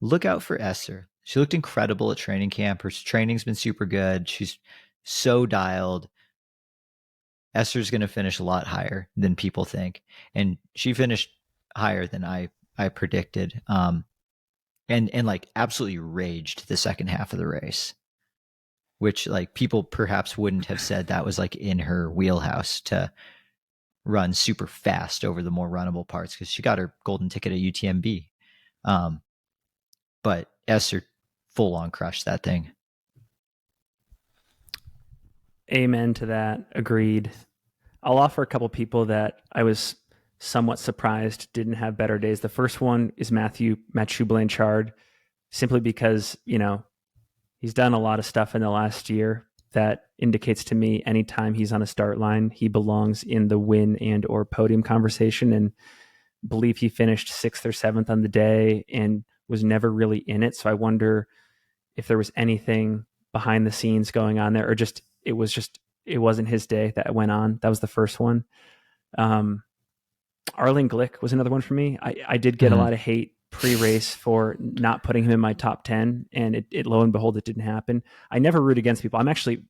look out for Esther. She looked incredible at training camp. Her training's been super good. She's so dialed. Esther's going to finish a lot higher than people think. And she finished higher than I predicted. And like absolutely raged the second half of the race, which like people perhaps wouldn't have said that was like in her wheelhouse to run super fast over the more runnable parts because she got her golden ticket at UTMB. But Esther full on crushed that thing. Amen to that. Agreed. I'll offer a couple people that I was somewhat surprised didn't have better days. The first one is Mathieu Blanchard, simply because, he's done a lot of stuff in the last year that indicates to me anytime he's on a start line, he belongs in the win and or podium conversation, and believe he finished 6th or 7th on the day and was never really in it. So I wonder if there was anything behind the scenes going on there, or just it it wasn't his day that went on. That was the first one. Um, Arlen Glick was another one for me. I did get a Mhm. lot of hate pre-race for not putting him in my top 10, and it lo and behold, it didn't happen. I never root against people. I'm actually,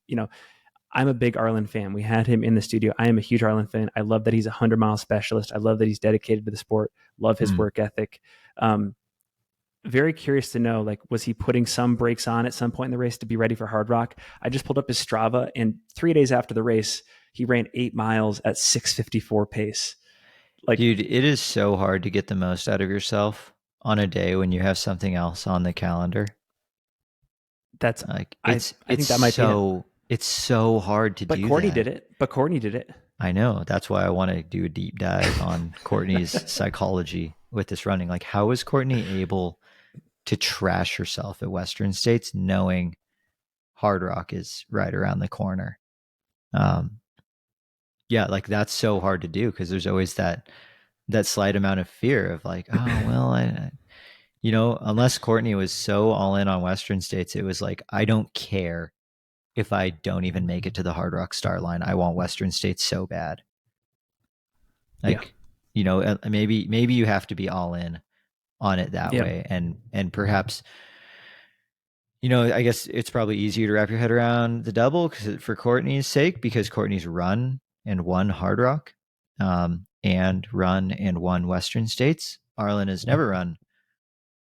I'm a big Arlen fan. We had him in the studio. I am a huge Arlen fan. I love that he's a 100-mile specialist. I love that he's dedicated to the sport. Love his Mm. work ethic. Very curious to know, like, was he putting some brakes on at some point in the race to be ready for Hard Rock? I just pulled up his Strava, and 3 days after the race, he ran 8 miles at 6:54 pace. Like, Dude, it is so hard to get the most out of yourself on a day when you have something else on the calendar. that's Like I I think that might be it. it's so hard to But do Courtney did that. it. But Courtney did it. I know. That's why I want to do a deep dive on Courtney's psychology with this running. Like, how is Courtney able to trash herself at Western States knowing Hard Rock is right around the corner? Um, yeah, like that's so hard to do because there's always that slight amount of fear of like, oh well, unless Courtney was so all in on Western States, it was like, I don't care if I don't even make it to the Hard Rock start line. I want Western States so bad. Yeah. Like, maybe you have to be all in on it that Yeah. way, and perhaps, I guess it's probably easier to wrap your head around the double for Courtney's sake, because Courtney's run and won Hard Rock, and run and won Western States. Arlen has never run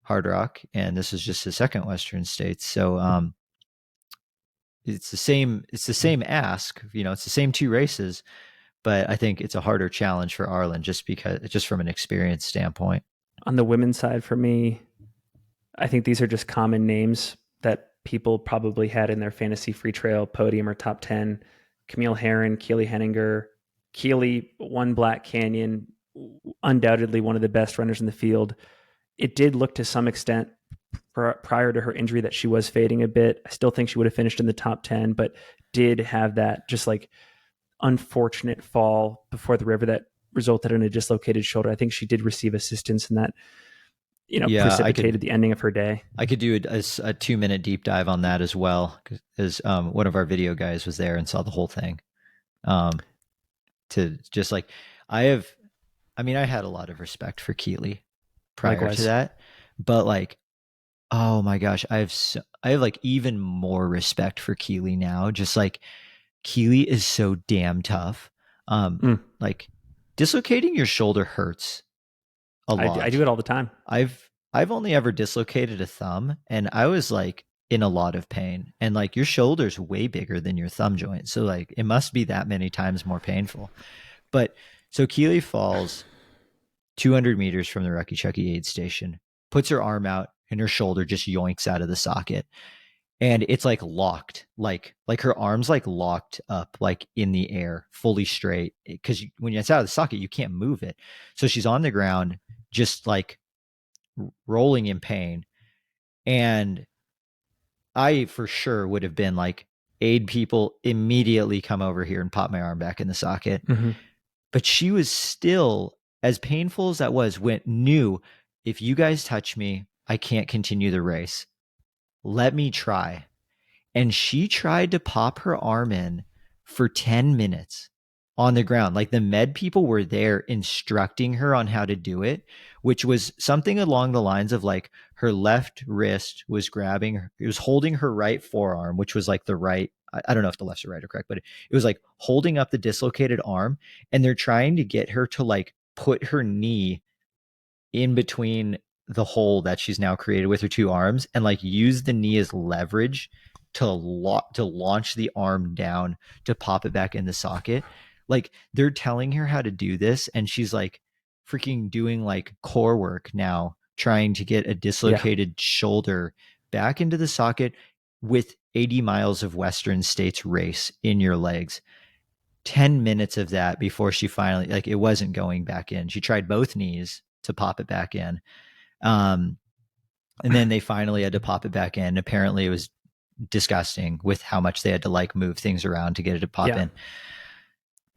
Hard Rock, and this is just his second Western States. So it's the same ask. It's the same two races, but I think it's a harder challenge for Arlen just from an experience standpoint. On the women's side, for me, I think these are just common names that people probably had in their fantasy free trail podium or top 10. Camille Herron, Keely Henninger. Keely won Black Canyon, undoubtedly one of the best runners in the field. It did look to some extent prior to her injury that she was fading a bit. I still think she would have finished in the top 10, but did have that just like unfortunate fall before the river that resulted in a dislocated shoulder. I think she did receive assistance in that, Yeah, precipitated the ending of her day. I could do a 2-minute deep dive on that as well, because one of our video guys was there and saw the whole thing. To just like, I had a lot of respect for Keely prior Likewise. to that, but like, oh my gosh, I have like even more respect for Keely now. Just like, Keely is so damn tough. Like, dislocating your shoulder hurts a lot. I do it all the time. I've only ever dislocated a thumb, and I was like in a lot of pain. And like, your shoulder's way bigger than your thumb joint, so like it must be that many times more painful. But so Keely falls 200 meters from the Rucky Chucky aid station, puts her arm out, and her shoulder just yoinks out of the socket. And it's like locked, like her arms like locked up, like in the air, fully straight. Because when it's out of the socket, you can't move it. So she's on the ground, just like rolling in pain. And I for sure would have been like, aid people, immediately come over here and pop my arm back in the socket. Mm-hmm. But she was still, as painful as that was, knew, if you guys touch me, I can't continue the race. Let me try. And she tried to pop her arm in for 10 minutes on the ground. Like, the med people were there instructing her on how to do it, which was something along the lines of like, her left wrist was grabbing her, it was holding her right forearm, which was like the right, I don't know if the left or right are correct, but it was like holding up the dislocated arm. And they're trying to get her to like put her knee in between the hole that she's now created with her two arms, and like use the knee as leverage to launch the arm down to pop it back in the socket. Like, they're telling her how to do this, and she's like freaking doing like core work now, trying to get a dislocated shoulder back into the socket with 80 miles of Western States race in your legs. 10 minutes of that before she finally, like, it wasn't going back in. She tried both knees to pop it back in. And then they finally had to pop it back in. Apparently it was disgusting with how much they had to like move things around to get it to pop in.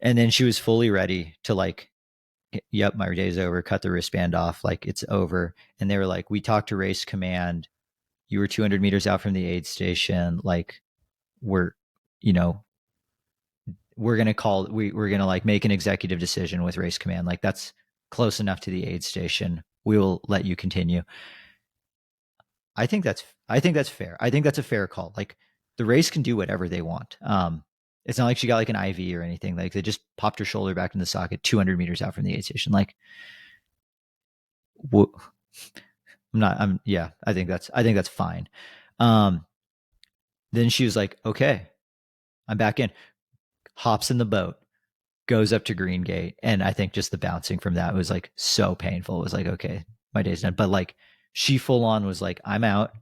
And then she was fully ready to like, yep, my day's over, cut the wristband off, like it's over. And they were like, we talked to race command. You were 200 meters out from the aid station. Like, we're, we're gonna like make an executive decision with race command. Like that's close enough to the aid station. We will let you continue. I think that's fair. I think that's a fair call. Like the race can do whatever they want. It's not like she got like an IV or anything. Like they just popped her shoulder back in the socket 200 meters out from the aid station. Like, I think that's fine. Then she was like, okay, I'm back in, hops in the boat, goes up to Green Gate. And I think just the bouncing from that was like so painful. It was like, okay, my day's done. But like she full on was like, I'm out,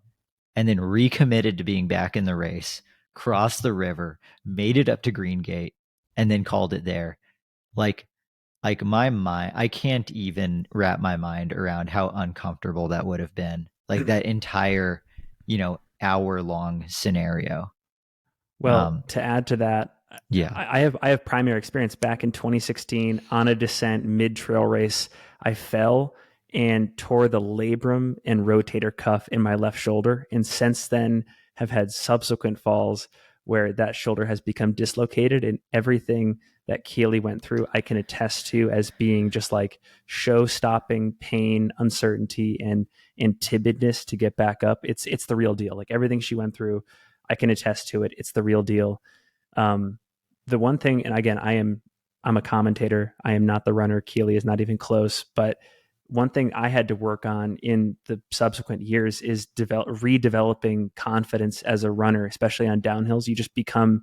and then recommitted to being back in the race, crossed the river, made it up to Green Gate, and then called it there. Like my mind, I can't even wrap my mind around how uncomfortable that would have been. Like that entire, hour long scenario. Well, to add to that, Yeah. I have primary experience. Back in 2016 on a descent mid trail race, I fell and tore the labrum and rotator cuff in my left shoulder, and since then have had subsequent falls where that shoulder has become dislocated, and everything that Keely went through I can attest to as being just like show stopping pain, uncertainty, and timidness to get back up. It's the real deal. Like everything she went through, I can attest to it. It's the real deal. The one thing, and again, I'm a commentator. I am not the runner. Keely is not even close. But one thing I had to work on in the subsequent years is redeveloping confidence as a runner, especially on downhills. You just become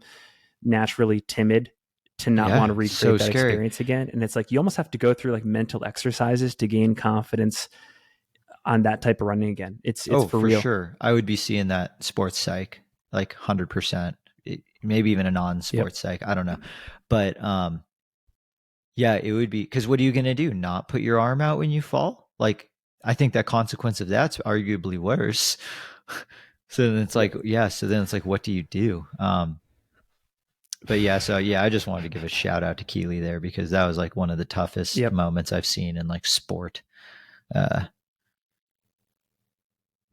naturally timid to not want to recreate that experience again. And it's like, you almost have to go through like mental exercises to gain confidence on that type of running again. It's for real. Sure. I would be seeing that sports psych, like 100%, maybe even a non-sports psych. I don't know. But, yeah, it would be, because what are you going to do? Not put your arm out when you fall? Like, I think that consequence of that's arguably worse. So then it's like, what do you do? But yeah, so yeah, I just wanted to give a shout out to Keely there, because that was like one of the toughest moments I've seen in like sport. But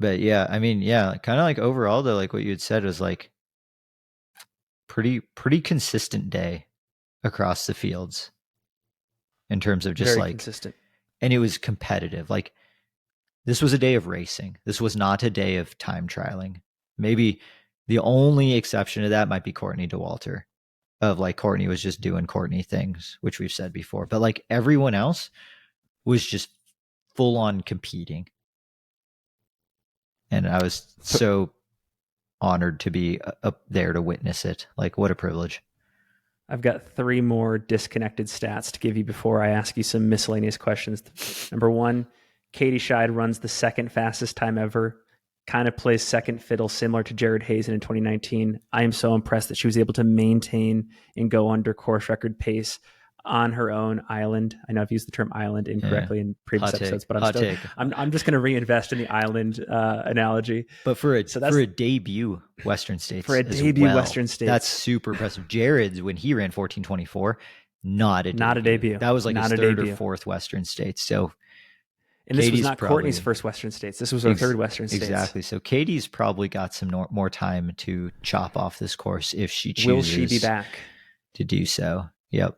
yeah, I mean, yeah, kind of like overall though, like what you had said was like pretty consistent day across the fields in terms of just very like consistent. And it was competitive. Like this was a day of racing. This was not a day of time trialing. Maybe the only exception to that might be Courtney Dauwalter, of like Courtney was just doing Courtney things, which we've said before. But like everyone else was just full on competing. And I was so honored to be up there to witness it. Like what a privilege. I've got 3 more disconnected stats to give you before I ask you some miscellaneous questions. Number 1, Katie Scheid runs the second fastest time ever, kind of plays second fiddle similar to Jared Hazen in 2019. I am so impressed that she was able to maintain and go under course record pace on her own island. I know I've used the term island incorrectly in previous episodes, but I'm just going to reinvest in the island analogy. But for a debut Western States, Western States, that's super impressive. Jared's, when he ran 14:24, not a debut. That was like his third or fourth Western States. So, and this was not Courtney's first Western States. This was her third Western States. Exactly. So Katie's probably got some more time to chop off this course if she chooses. Will she be back to do so? Yep.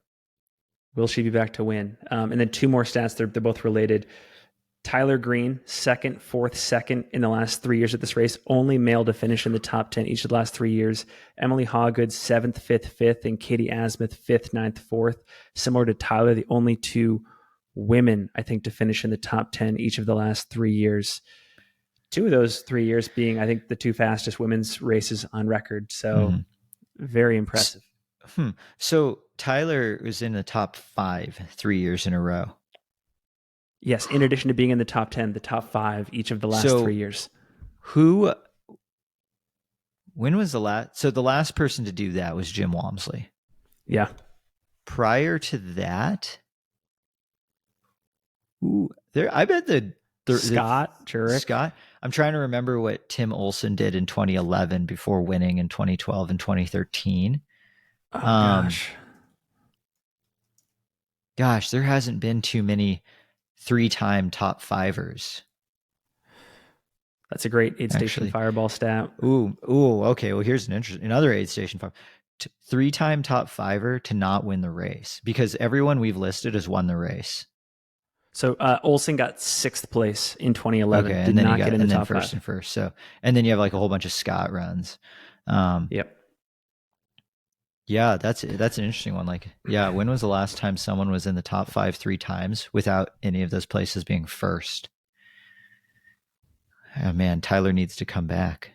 Will she be back to win? And then 2 more stats. They're both related. Tyler Green, second, fourth, second in the last 3 years at this race. Only male to finish in the top 10 each of the last 3 years. Emily Hawgood, 7th, 5th, 5th, and Katie Asmuth, 5th, 9th, 4th. Similar to Tyler, the only 2 women, I think, to finish in the top 10 each of the last 3 years. 2 of those 3 years being, I think, the 2 fastest women's races on record. So very impressive. So Tyler was in the top 5 3 years in a row. Yes, in addition to being in the top 10, the top 5 each of the last 3 years. When was the last? So the last person to do that was Jim Walmsley. Yeah. Prior to that, I bet Scott Jurek. Scott. I'm trying to remember what Tim Olson did in 2011 before winning in 2012 and 2013. Oh, gosh. Gosh, there hasn't been too many 3-time top 5ers. That's a great aid station fireball stat. Okay. Well, here's another aid station fireball. 3-time top fiver to not win the race, because everyone we've listed has won the race. So Olsen got 6th place in 2011. Okay, Did and then not get in the top first 5. and first. So, and then you have like a whole bunch of Scott runs. Yep. Yeah, that's an interesting one. Like, yeah, when was the last time someone was in the top 5 3 times without any of those places being first? Oh man, Tyler needs to come back.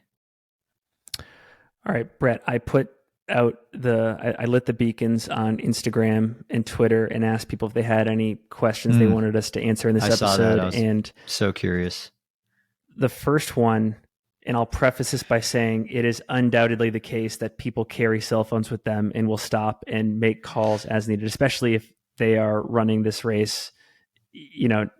All right, Brett, I put out I lit the beacons on Instagram and Twitter and asked people if they had any questions they wanted us to answer in this episode. Saw that. I was and so curious. The first one, and I'll preface this by saying it is undoubtedly the case that people carry cell phones with them and will stop and make calls as needed, especially if they are running this race,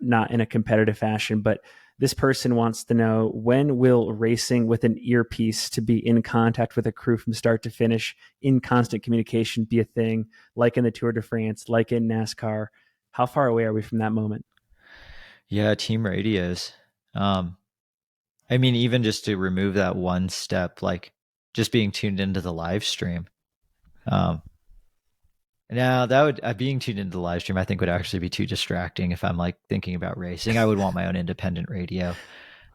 not in a competitive fashion. But this person wants to know, when will racing with an earpiece to be in contact with a crew from start to finish in constant communication be a thing, like in the Tour de France, like in NASCAR? How far away are we from that moment? Yeah, team radios. I mean, even just to remove that one step, like just being tuned into the live stream. Now that would being tuned into the live stream, I think would actually be too distracting if I'm like thinking about racing. I would want my own independent radio.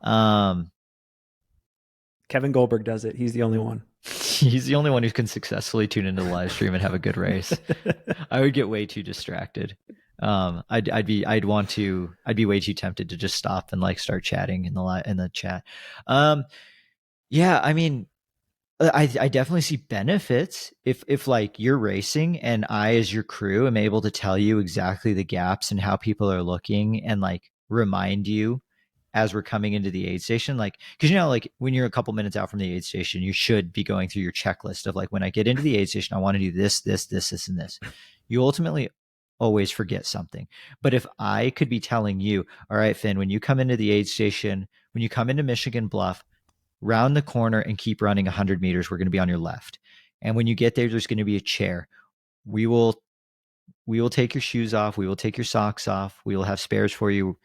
Kevin Goldberg does it. He's the only one. He's the only one who can successfully tune into the live stream and have a good race. I would get way too distracted. I'd be way too tempted to just stop and like start chatting in the chat. Yeah, I mean, I definitely see benefits if like you're racing and I, as your crew, am able to tell you exactly the gaps and how people are looking and like remind you as we're coming into the aid station. Like, because like when you're a couple minutes out from the aid station, you should be going through your checklist of like, when I get into the aid station, I want to do this, this, this, this, and this. You ultimately always forget something. But if I could be telling you, all right, Finn, when you come into the aid station, when you come into Michigan Bluff, round the corner and keep running 100 meters, we're going to be on your left. And when you get there, there's going to be a chair. We will take your shoes off. We will take your socks off. We will have spares for you.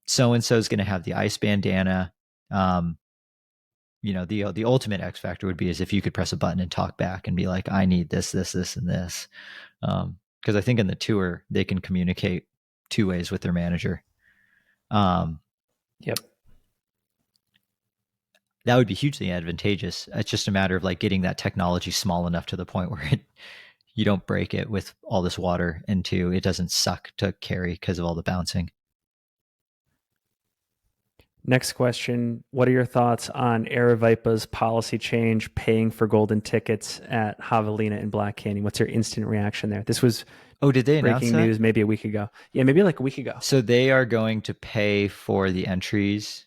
So-and-so is going to have the ice bandana. The ultimate X factor would be is if you could press a button and talk back and be like, I need this, this, this, and this. Because I think in the tour, they can communicate 2 ways with their manager. Yep. That would be hugely advantageous. It's just a matter of like getting that technology small enough to the point where you don't break it with all this water into it doesn't suck to carry because of all the bouncing. Next question. What are your thoughts on Aravaipa's policy change, paying for golden tickets at Javelina and Black Canyon? What's your instant reaction there? This was did they announce breaking news maybe a week ago? Yeah, maybe like a week ago. So they are going to pay for the entries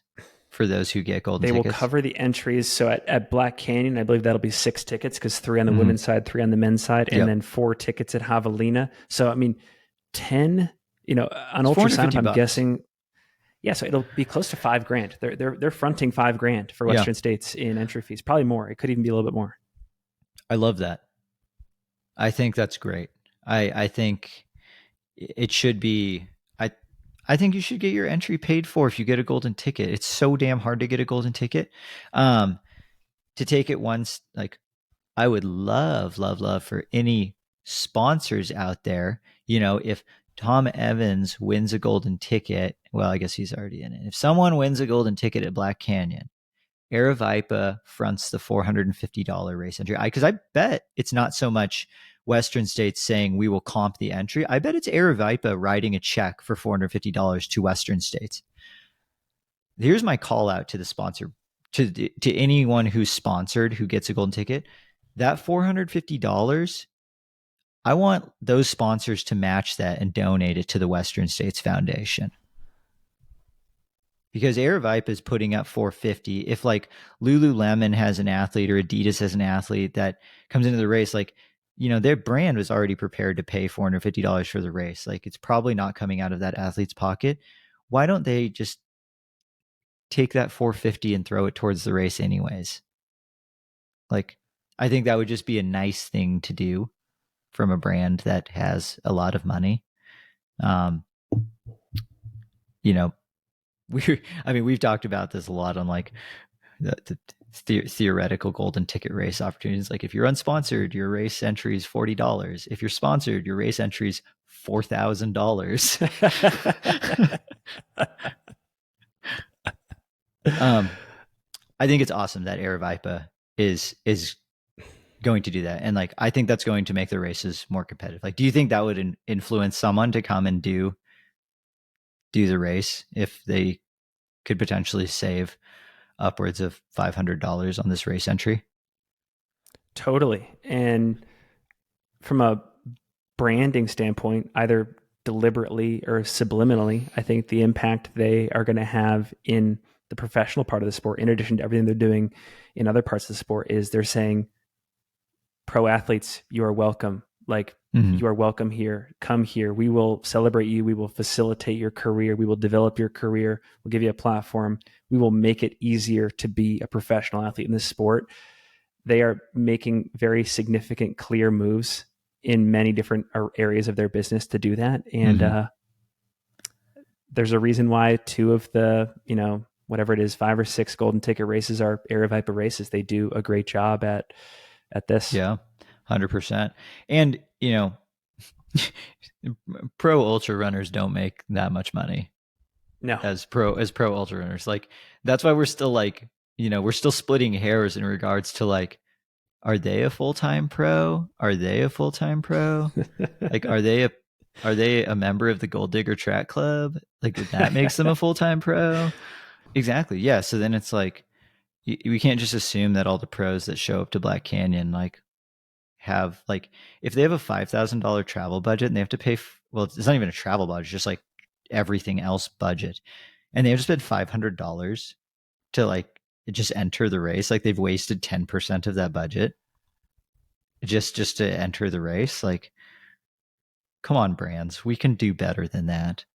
for those who get golden tickets? They will cover the entries. So at Black Canyon, I believe that'll be 6 tickets because 3 on the women's side, 3 on the men's side, and then 4 tickets at Javelina. So, I mean, 10, on ultrasound, I'm guessing. Yeah, so it'll be close to $5,000. They're fronting $5,000 for Western States in entry fees. Probably more. It could even be a little bit more. I love that. I think that's great. I think it should be. I think you should get your entry paid for if you get a golden ticket. It's so damn hard to get a golden ticket. To take it once, like I would love for any sponsors out there, if Tom Evans wins a golden ticket, well, I guess he's already in it. If someone wins a golden ticket at Black Canyon, Aravaipa fronts the $450 race entry. Because I bet it's not so much Western States saying we will comp the entry. I bet it's Aravaipa writing a check for $450 to Western States. Here's my call out to the sponsor, to anyone who's sponsored who gets a golden ticket. That $450, I want those sponsors to match that and donate it to the Western States Foundation. Because Aravaipa is putting up $450. If like Lululemon has an athlete or Adidas has an athlete that comes into the race, like, their brand was already prepared to pay $450 for the race. Like, it's probably not coming out of that athlete's pocket. Why don't they just take that $450 and throw it towards the race anyways? Like, I think that would just be a nice thing to do from a brand that has a lot of money. We've talked about this a lot on like the theoretical golden ticket race opportunities. Like if you're unsponsored, your race entry is $40. If you're sponsored, your race entry is $4,000. I think it's awesome that Aravaipa is going to do that, and like I think that's going to make the races more competitive. Like, do you think that would influence someone to come and do the race if they could potentially save upwards of $500 on this race entry? Totally. And from a branding standpoint, either deliberately or subliminally, I think the impact they are going to have in the professional part of the sport, in addition to everything they're doing in other parts of the sport, is they're saying, pro athletes, you are welcome. Like, you are welcome here. Come here. We will celebrate you. We will facilitate your career. We will develop your career. We'll give you a platform. We will make it easier to be a professional athlete in this sport. They are making very significant, clear moves in many different areas of their business to do that. And there's a reason why 2 of the, whatever it is, 5 or 6 golden ticket races are Aravaipa races. They do a great job at this. Yeah, 100%. And, pro ultra runners don't make that much money. No. As pro ultra runners. Like, that's why we're still like, we're still splitting hairs in regards to like, are they a full-time pro? Are they a full-time pro? Like, are they a member of the Gold Digger Track Club? Like, that makes them a full-time pro? Exactly. Yeah. So then it's like, we can't just assume that all the pros that show up to Black Canyon, like, have like, if they have a $5,000 travel budget and they have to pay, well, it's not even a travel budget, just like everything else budget, and they have to spend $500 to like just enter the race. Like, they've wasted 10% of that budget just to enter the race. Like, come on, brands, we can do better than that.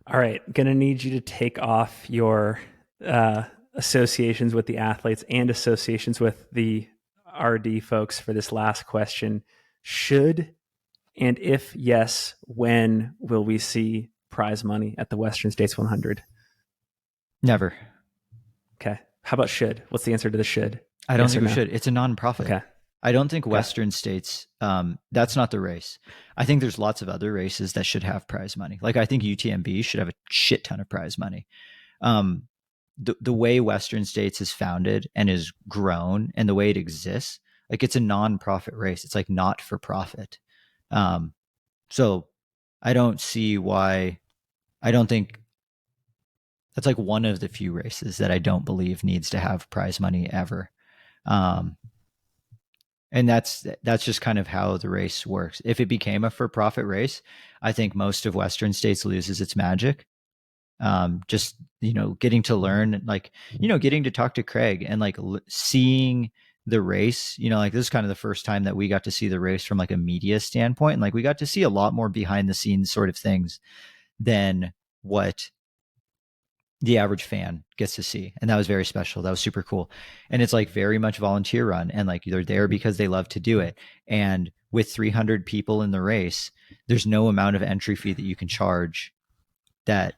All right, gonna need you to take off your associations with the athletes and associations with the RD folks for this last question. Should, and if yes, when will we see prize money at the Western States 100? Never. Okay. How about should? What's the answer to the should? I don't think we should. It's a nonprofit. Okay. I don't think Western States, that's not the race. I think there's lots of other races that should have prize money. Like, I think UTMB should have a shit ton of prize money. The way Western States is founded and is grown and the way it exists, like, it's a non-profit race. It's like not for profit. So I don't see why. I don't think that's like one of the few races that I don't believe needs to have prize money ever. And that's just kind of how the race works. If it became a for-profit race, I think most of Western States loses its magic. Just, getting to learn, like, getting to talk to Craig and like seeing the race, like, this is kind of the first time that we got to see the race from like a media standpoint. And like, we got to see a lot more behind the scenes sort of things than what the average fan gets to see. And that was very special. That was super cool. And it's like very much volunteer run, and like, they're there because they love to do it. And with 300 people in the race, there's no amount of entry fee that you can charge that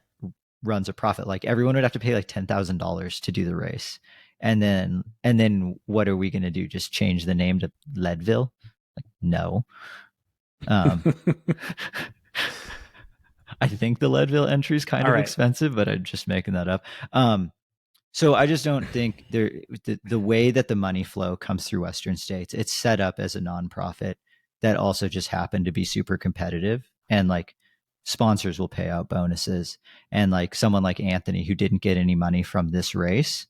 runs a profit. Like, everyone would have to pay like $10,000 to do the race. And then what are we going to do? Just change the name to Leadville? Like, no. I think the Leadville entry is kind of expensive, but I'm just making that up. So I just don't think the way that the money flow comes through Western States, it's set up as a nonprofit that also just happened to be super competitive, and like, sponsors will pay out bonuses. And like, someone like Anthony, who didn't get any money from this race,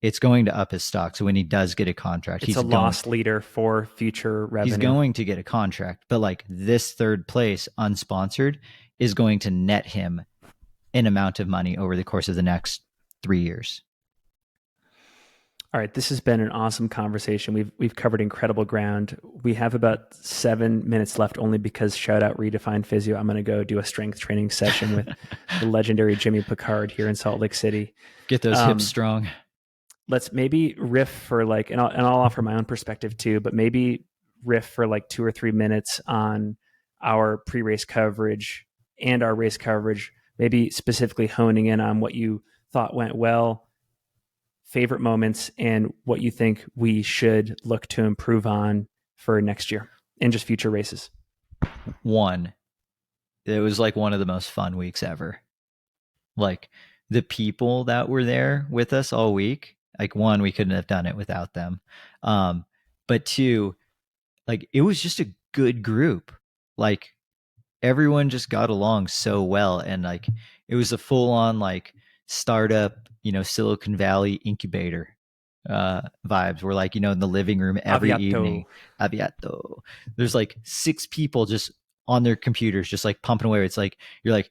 it's going to up his stock. So when he does get a contract, he's a loss leader for future revenue. He's going to get a contract, but like, this 3rd place unsponsored is going to net him an amount of money over the course of the next 3 years. All right, this has been an awesome conversation. We've covered incredible ground. We have about 7 minutes left, only because, shout out Redefined Physio, I'm going to go do a strength training session with the legendary Jimmy Picard here in Salt Lake City. Get those hips strong. Let's maybe riff for like, and I'll offer my own perspective too, but maybe riff for like 2 or 3 minutes on our pre-race coverage and our race coverage, maybe specifically honing in on what you thought went well, favorite moments and what you think we should look to improve on for next year and just future races. One, it was like one of the most fun weeks ever. Like the people that were there with us all week, like one, we couldn't have done it without them. But two, like it was just a good group. Like everyone just got along so well. And like it was a full on like startup, Silicon Valley incubator vibes. We're like, in the living room every evening. Aviato. There's like 6 people just on their computers, just like pumping away. It's like you're like,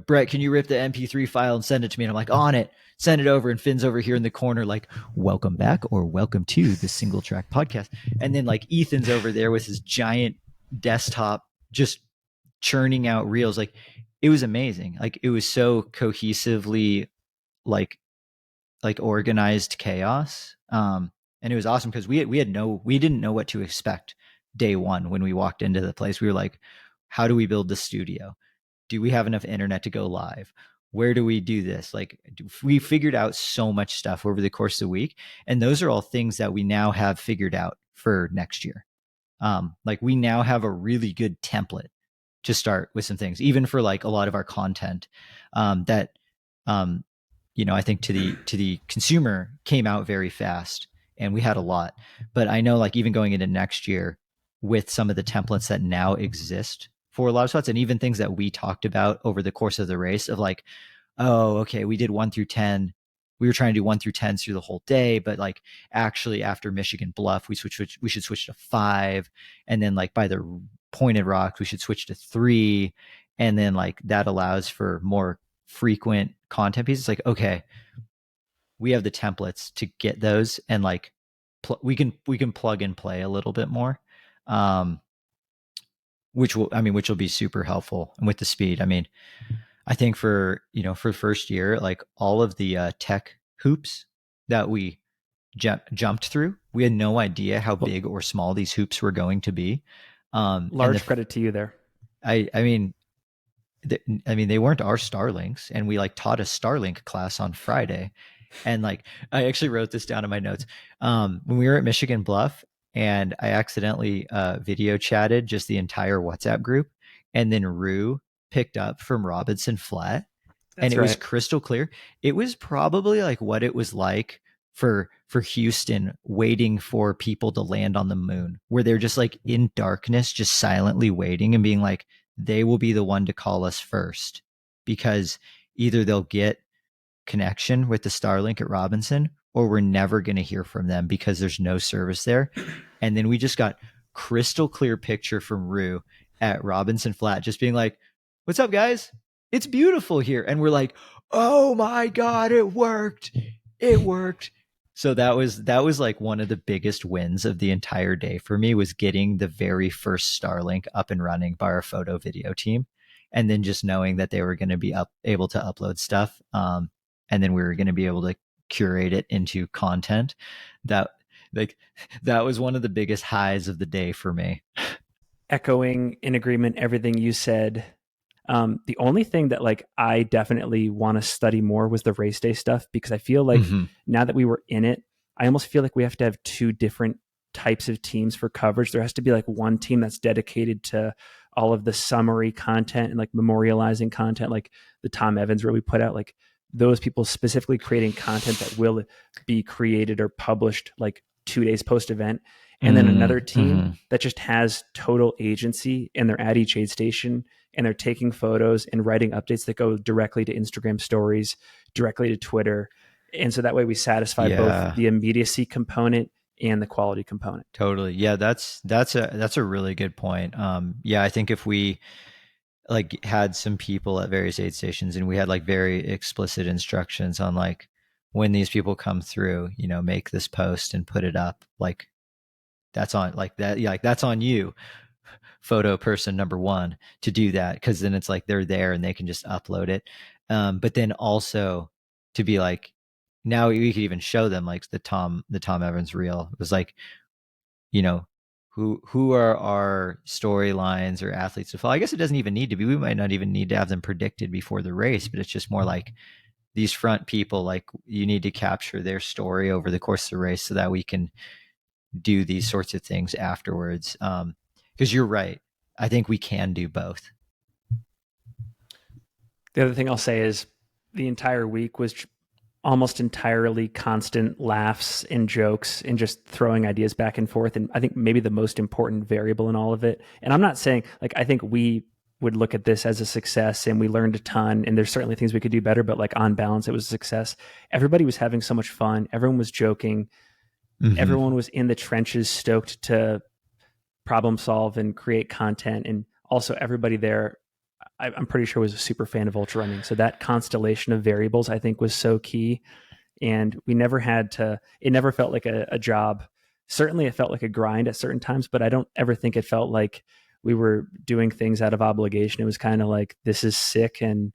Brett, can you rip the MP3 file and send it to me? And I'm like, on it, send it over. And Finn's over here in the corner, like, welcome back or welcome to the Singletrack podcast. And then like Ethan's over there with his giant desktop, just churning out reels. Like it was amazing. Like it was so cohesively like organized chaos. And it was awesome because we didn't know what to expect day one when we walked into the place. We were like, how do we build the studio? Do we have enough internet to go live? Where do we do this? Like we figured out so much stuff over the course of the week. And those are all things that we now have figured out for next year. Like we now have a really good template to start with some things, even for like a lot of our content that, I think to the consumer came out very fast and we had a lot. But I know like even going into next year with some of the templates that now exist for a lot of spots and even things that we talked about over the course of the race of like, oh, okay, we did 1 through 10. We were trying to do 1 through 10 through the whole day, but like actually after Michigan Bluff, we should switch to 5. And then like by the Pointed Rocks, we should switch to 3. And then like that allows for more frequent content pieces. Like, okay, we have the templates to get those and like we can plug and play a little bit more. Which will be super helpful. And with the speed, I think for first year, like all of the tech hoops that we jumped through, we had no idea how big or small these hoops were going to be. Large credit to you there. I mean, they weren't our Starlinks, and we like taught a Starlink class on Friday. And like, I actually wrote this down in my notes. When we were at Michigan Bluff, and I accidentally video chatted just the entire WhatsApp group, and then Rue picked up from Robinson Flat. And it was crystal clear. It was probably like what it was like for Houston waiting for people to land on the moon, where they're just like in darkness, just silently waiting and being like, they will be the one to call us first, because either they'll get connection with the Starlink at Robinson or we're never going to hear from them because there's no service there. And then we just got crystal clear picture from Rue at Robinson Flat, just being like, what's up, guys? It's beautiful here. And we're like, oh my God, it worked. It worked. So that was like one of the biggest wins of the entire day for me, was getting the very first Starlink up and running by our photo video team. And then just knowing that they were going to be able to upload stuff. And then we were going to be able to curate it into content. That was one of the biggest highs of the day for me. Echoing in agreement everything you said. The only thing that like I definitely want to study more was the race day stuff, because I feel like now that we were in it, I almost feel like we have to have 2 different types of teams for coverage. There has to be like one team that's dedicated to all of the summary content and like memorializing content, like the Tom Evans where we put out, like those people specifically creating content that will be created or published like 2 days post event. And then another team that just has total agency, and they're at each aid station and they're taking photos and writing updates that go directly to Instagram stories, directly to Twitter. And so that way we satisfy both the immediacy component and the quality component. Totally. Yeah, that's a really good point. I think if we like had some people at various aid stations and we had like very explicit instructions on like, when these people come through, make this post and put it up, like that's on like that. Yeah, like that's on you, photo person number 1, to do that. Because then it's like they're there and they can just upload it. But then also to be like, now we could even show them like the Tom Evans reel. It was like, who are our storylines or athletes to follow. I guess it doesn't even need to be. We might not even need to have them predicted before the race, but it's just more like, these front people, like you need to capture their story over the course of the race so that we can do these sorts of things afterwards. Because you're right. I think we can do both. The other thing I'll say is the entire week was almost entirely constant laughs and jokes and just throwing ideas back and forth. And I think maybe the most important variable in all of it, and I'm not saying, like, I think we would look at this as a success and we learned a ton and there's certainly things we could do better, but like on balance, it was a success. Everybody was having so much fun. Everyone was joking. Mm-hmm. Everyone was in the trenches, stoked to problem solve and create content. And also everybody there, I'm pretty sure, was a super fan of ultra running. So that constellation of variables, I think, was so key. And we never had to, it never felt like a job. Certainly it felt like a grind at certain times, but I don't ever think it felt like we were doing things out of obligation. It was kind of like, this is sick and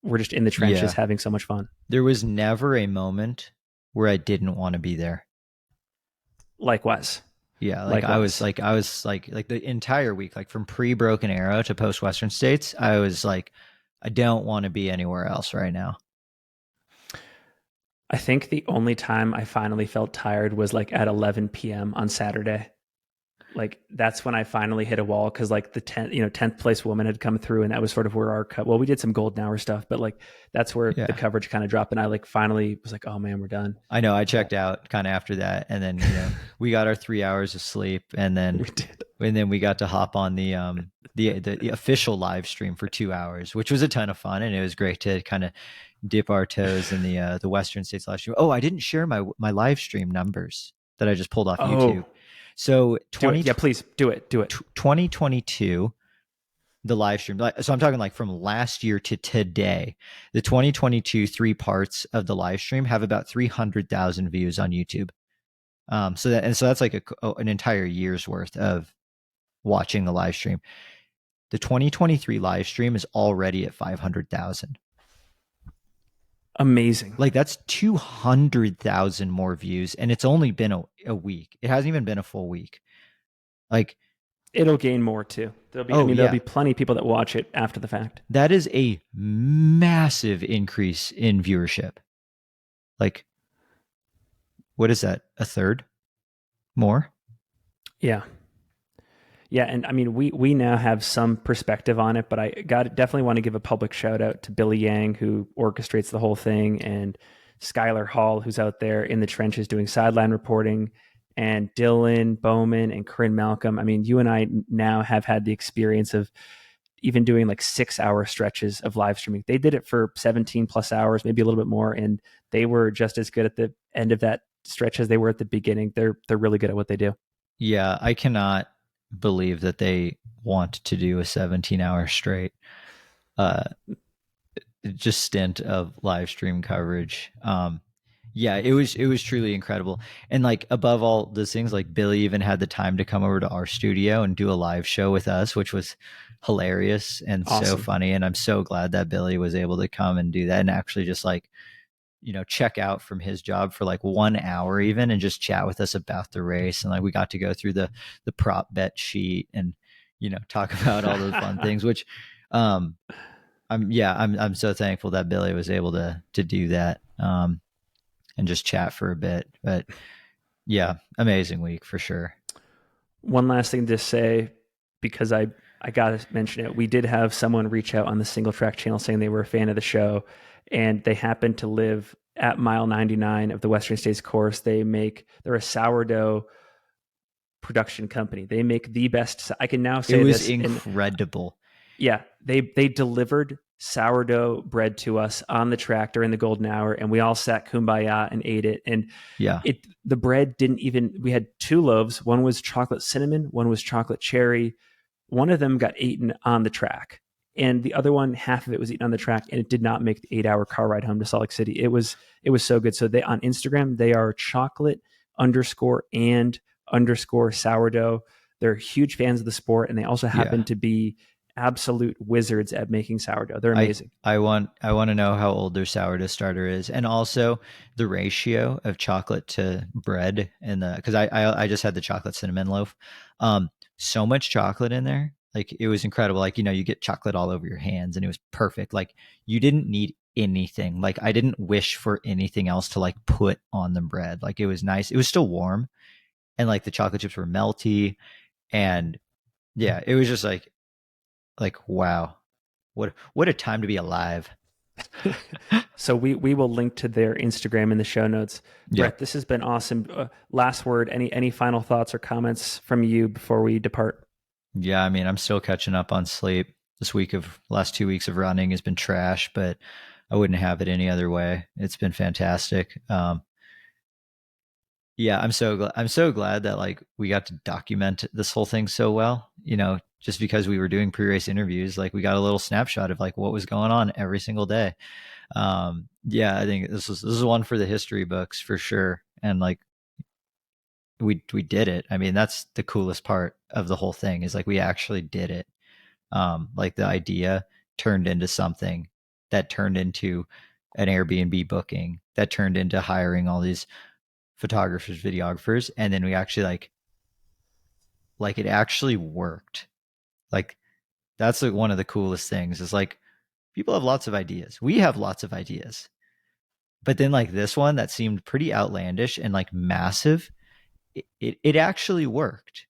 we're just in the trenches having so much fun. There was never a moment where I didn't want to be there. Likewise. Yeah, like Likewise. I was like the entire week, like from pre-Broken Arrow to post Western States, I was like, I don't want to be anywhere else right now. I think the only time I finally felt tired was like at 11 p.m. on Saturday. Like that's when I finally hit a wall, because like the 10th place woman had come through, and that was sort of where our well, we did some golden hour stuff, but like that's where the coverage kind of dropped, and I like finally was like, oh man, we're done. I know, I checked out kind of after that, and then we got our 3 hours of sleep, and then we got to hop on the official live stream for 2 hours, which was a ton of fun, and it was great to kind of dip our toes in the Western States live stream. Oh, I didn't share my live stream numbers that I just pulled off YouTube. So please do it. 2022, the live stream. So I'm talking like from last year to today. The 2022 3 parts of the live stream have about 300,000 views on YouTube. So that's like an entire year's worth of watching the live stream. The 2023 live stream is already at 500,000. Amazing. Like that's 200,000 more views, and it's only been a week. It hasn't even been a full week. Like it'll gain more too. There'll be plenty of people that watch it after the fact. That is a massive increase in viewership. Like, what is that? A third more? Yeah. Yeah, and I mean, we now have some perspective on it, but I definitely want to give a public shout out to Billy Yang, who orchestrates the whole thing, and Skylar Hall, who's out there in the trenches doing sideline reporting, and Dylan Bowman and Corinne Malcolm. I mean, you and I now have had the experience of even doing like 6-hour stretches of live streaming. They did it for 17 plus hours, maybe a little bit more, and they were just as good at the end of that stretch as they were at the beginning. They're really good at what they do. Yeah, I cannot believe that they want to do a 17-hour straight just stint of live stream coverage. It was truly incredible. And like above all those things, like Billy even had the time to come over to our studio and do a live show with us, which was hilarious and awesome. So funny. And I'm so glad that Billy was able to come and do that and actually just like, check out from his job for like 1 hour even and just chat with us about the race. And like we got to go through the prop bet sheet and talk about all those fun things, which I'm so thankful that Billy was able to do that and just chat for a bit. But yeah, amazing week for sure. One last thing to say, because I gotta mention it, we did have someone reach out on the Singletrack channel saying they were a fan of the show, and they happen to live at mile 99 of the Western States course. They're a sourdough production company. They make the best. I can now say it was incredible. They delivered sourdough bread to us on the track during the golden hour, and we all sat kumbaya and ate it. And the bread didn't even. We had 2 loaves. One was chocolate cinnamon. One was chocolate cherry. One of them got eaten on the track, and the other one, half of it was eaten on the track, and it did not make the 8-hour car ride home to Salt Lake City. It was so good. So they on Instagram, they are chocolate_and_sourdough. They're huge fans of the sport, and they also happen to be absolute wizards at making sourdough. They're amazing. I want to know how old their sourdough starter is, and also the ratio of chocolate to bread. And because I just had the chocolate cinnamon loaf, so much chocolate in there. Like it was incredible. Like, you get chocolate all over your hands, and it was perfect. Like you didn't need anything. Like I didn't wish for anything else to like put on the bread. Like it was nice. It was still warm, and like the chocolate chips were melty, and yeah, it was just like wow, what a time to be alive. So we will link to their Instagram in the show notes. Yeah. Brett, this has been awesome. Last word, any final thoughts or comments from you before we depart? Yeah, I mean, I'm still catching up on sleep. Last 2 weeks of running has been trash, but I wouldn't have it any other way. It's been fantastic. Yeah, I'm so glad that like we got to document this whole thing so well. Just because we were doing pre-race interviews, like we got a little snapshot of like what was going on every single day. Yeah, I think this is one for the history books for sure. And like we did it. I mean, that's the coolest part of the whole thing is like we actually did it. Like the idea turned into something that turned into an Airbnb booking that turned into hiring all these photographers, videographers, and then we actually like it actually worked. Like that's like one of the coolest things is like people have lots of ideas. We have lots of ideas. But then like this one that seemed pretty outlandish and like massive, it actually worked.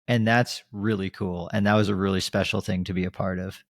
And that's really cool. And that was a really special thing to be a part of.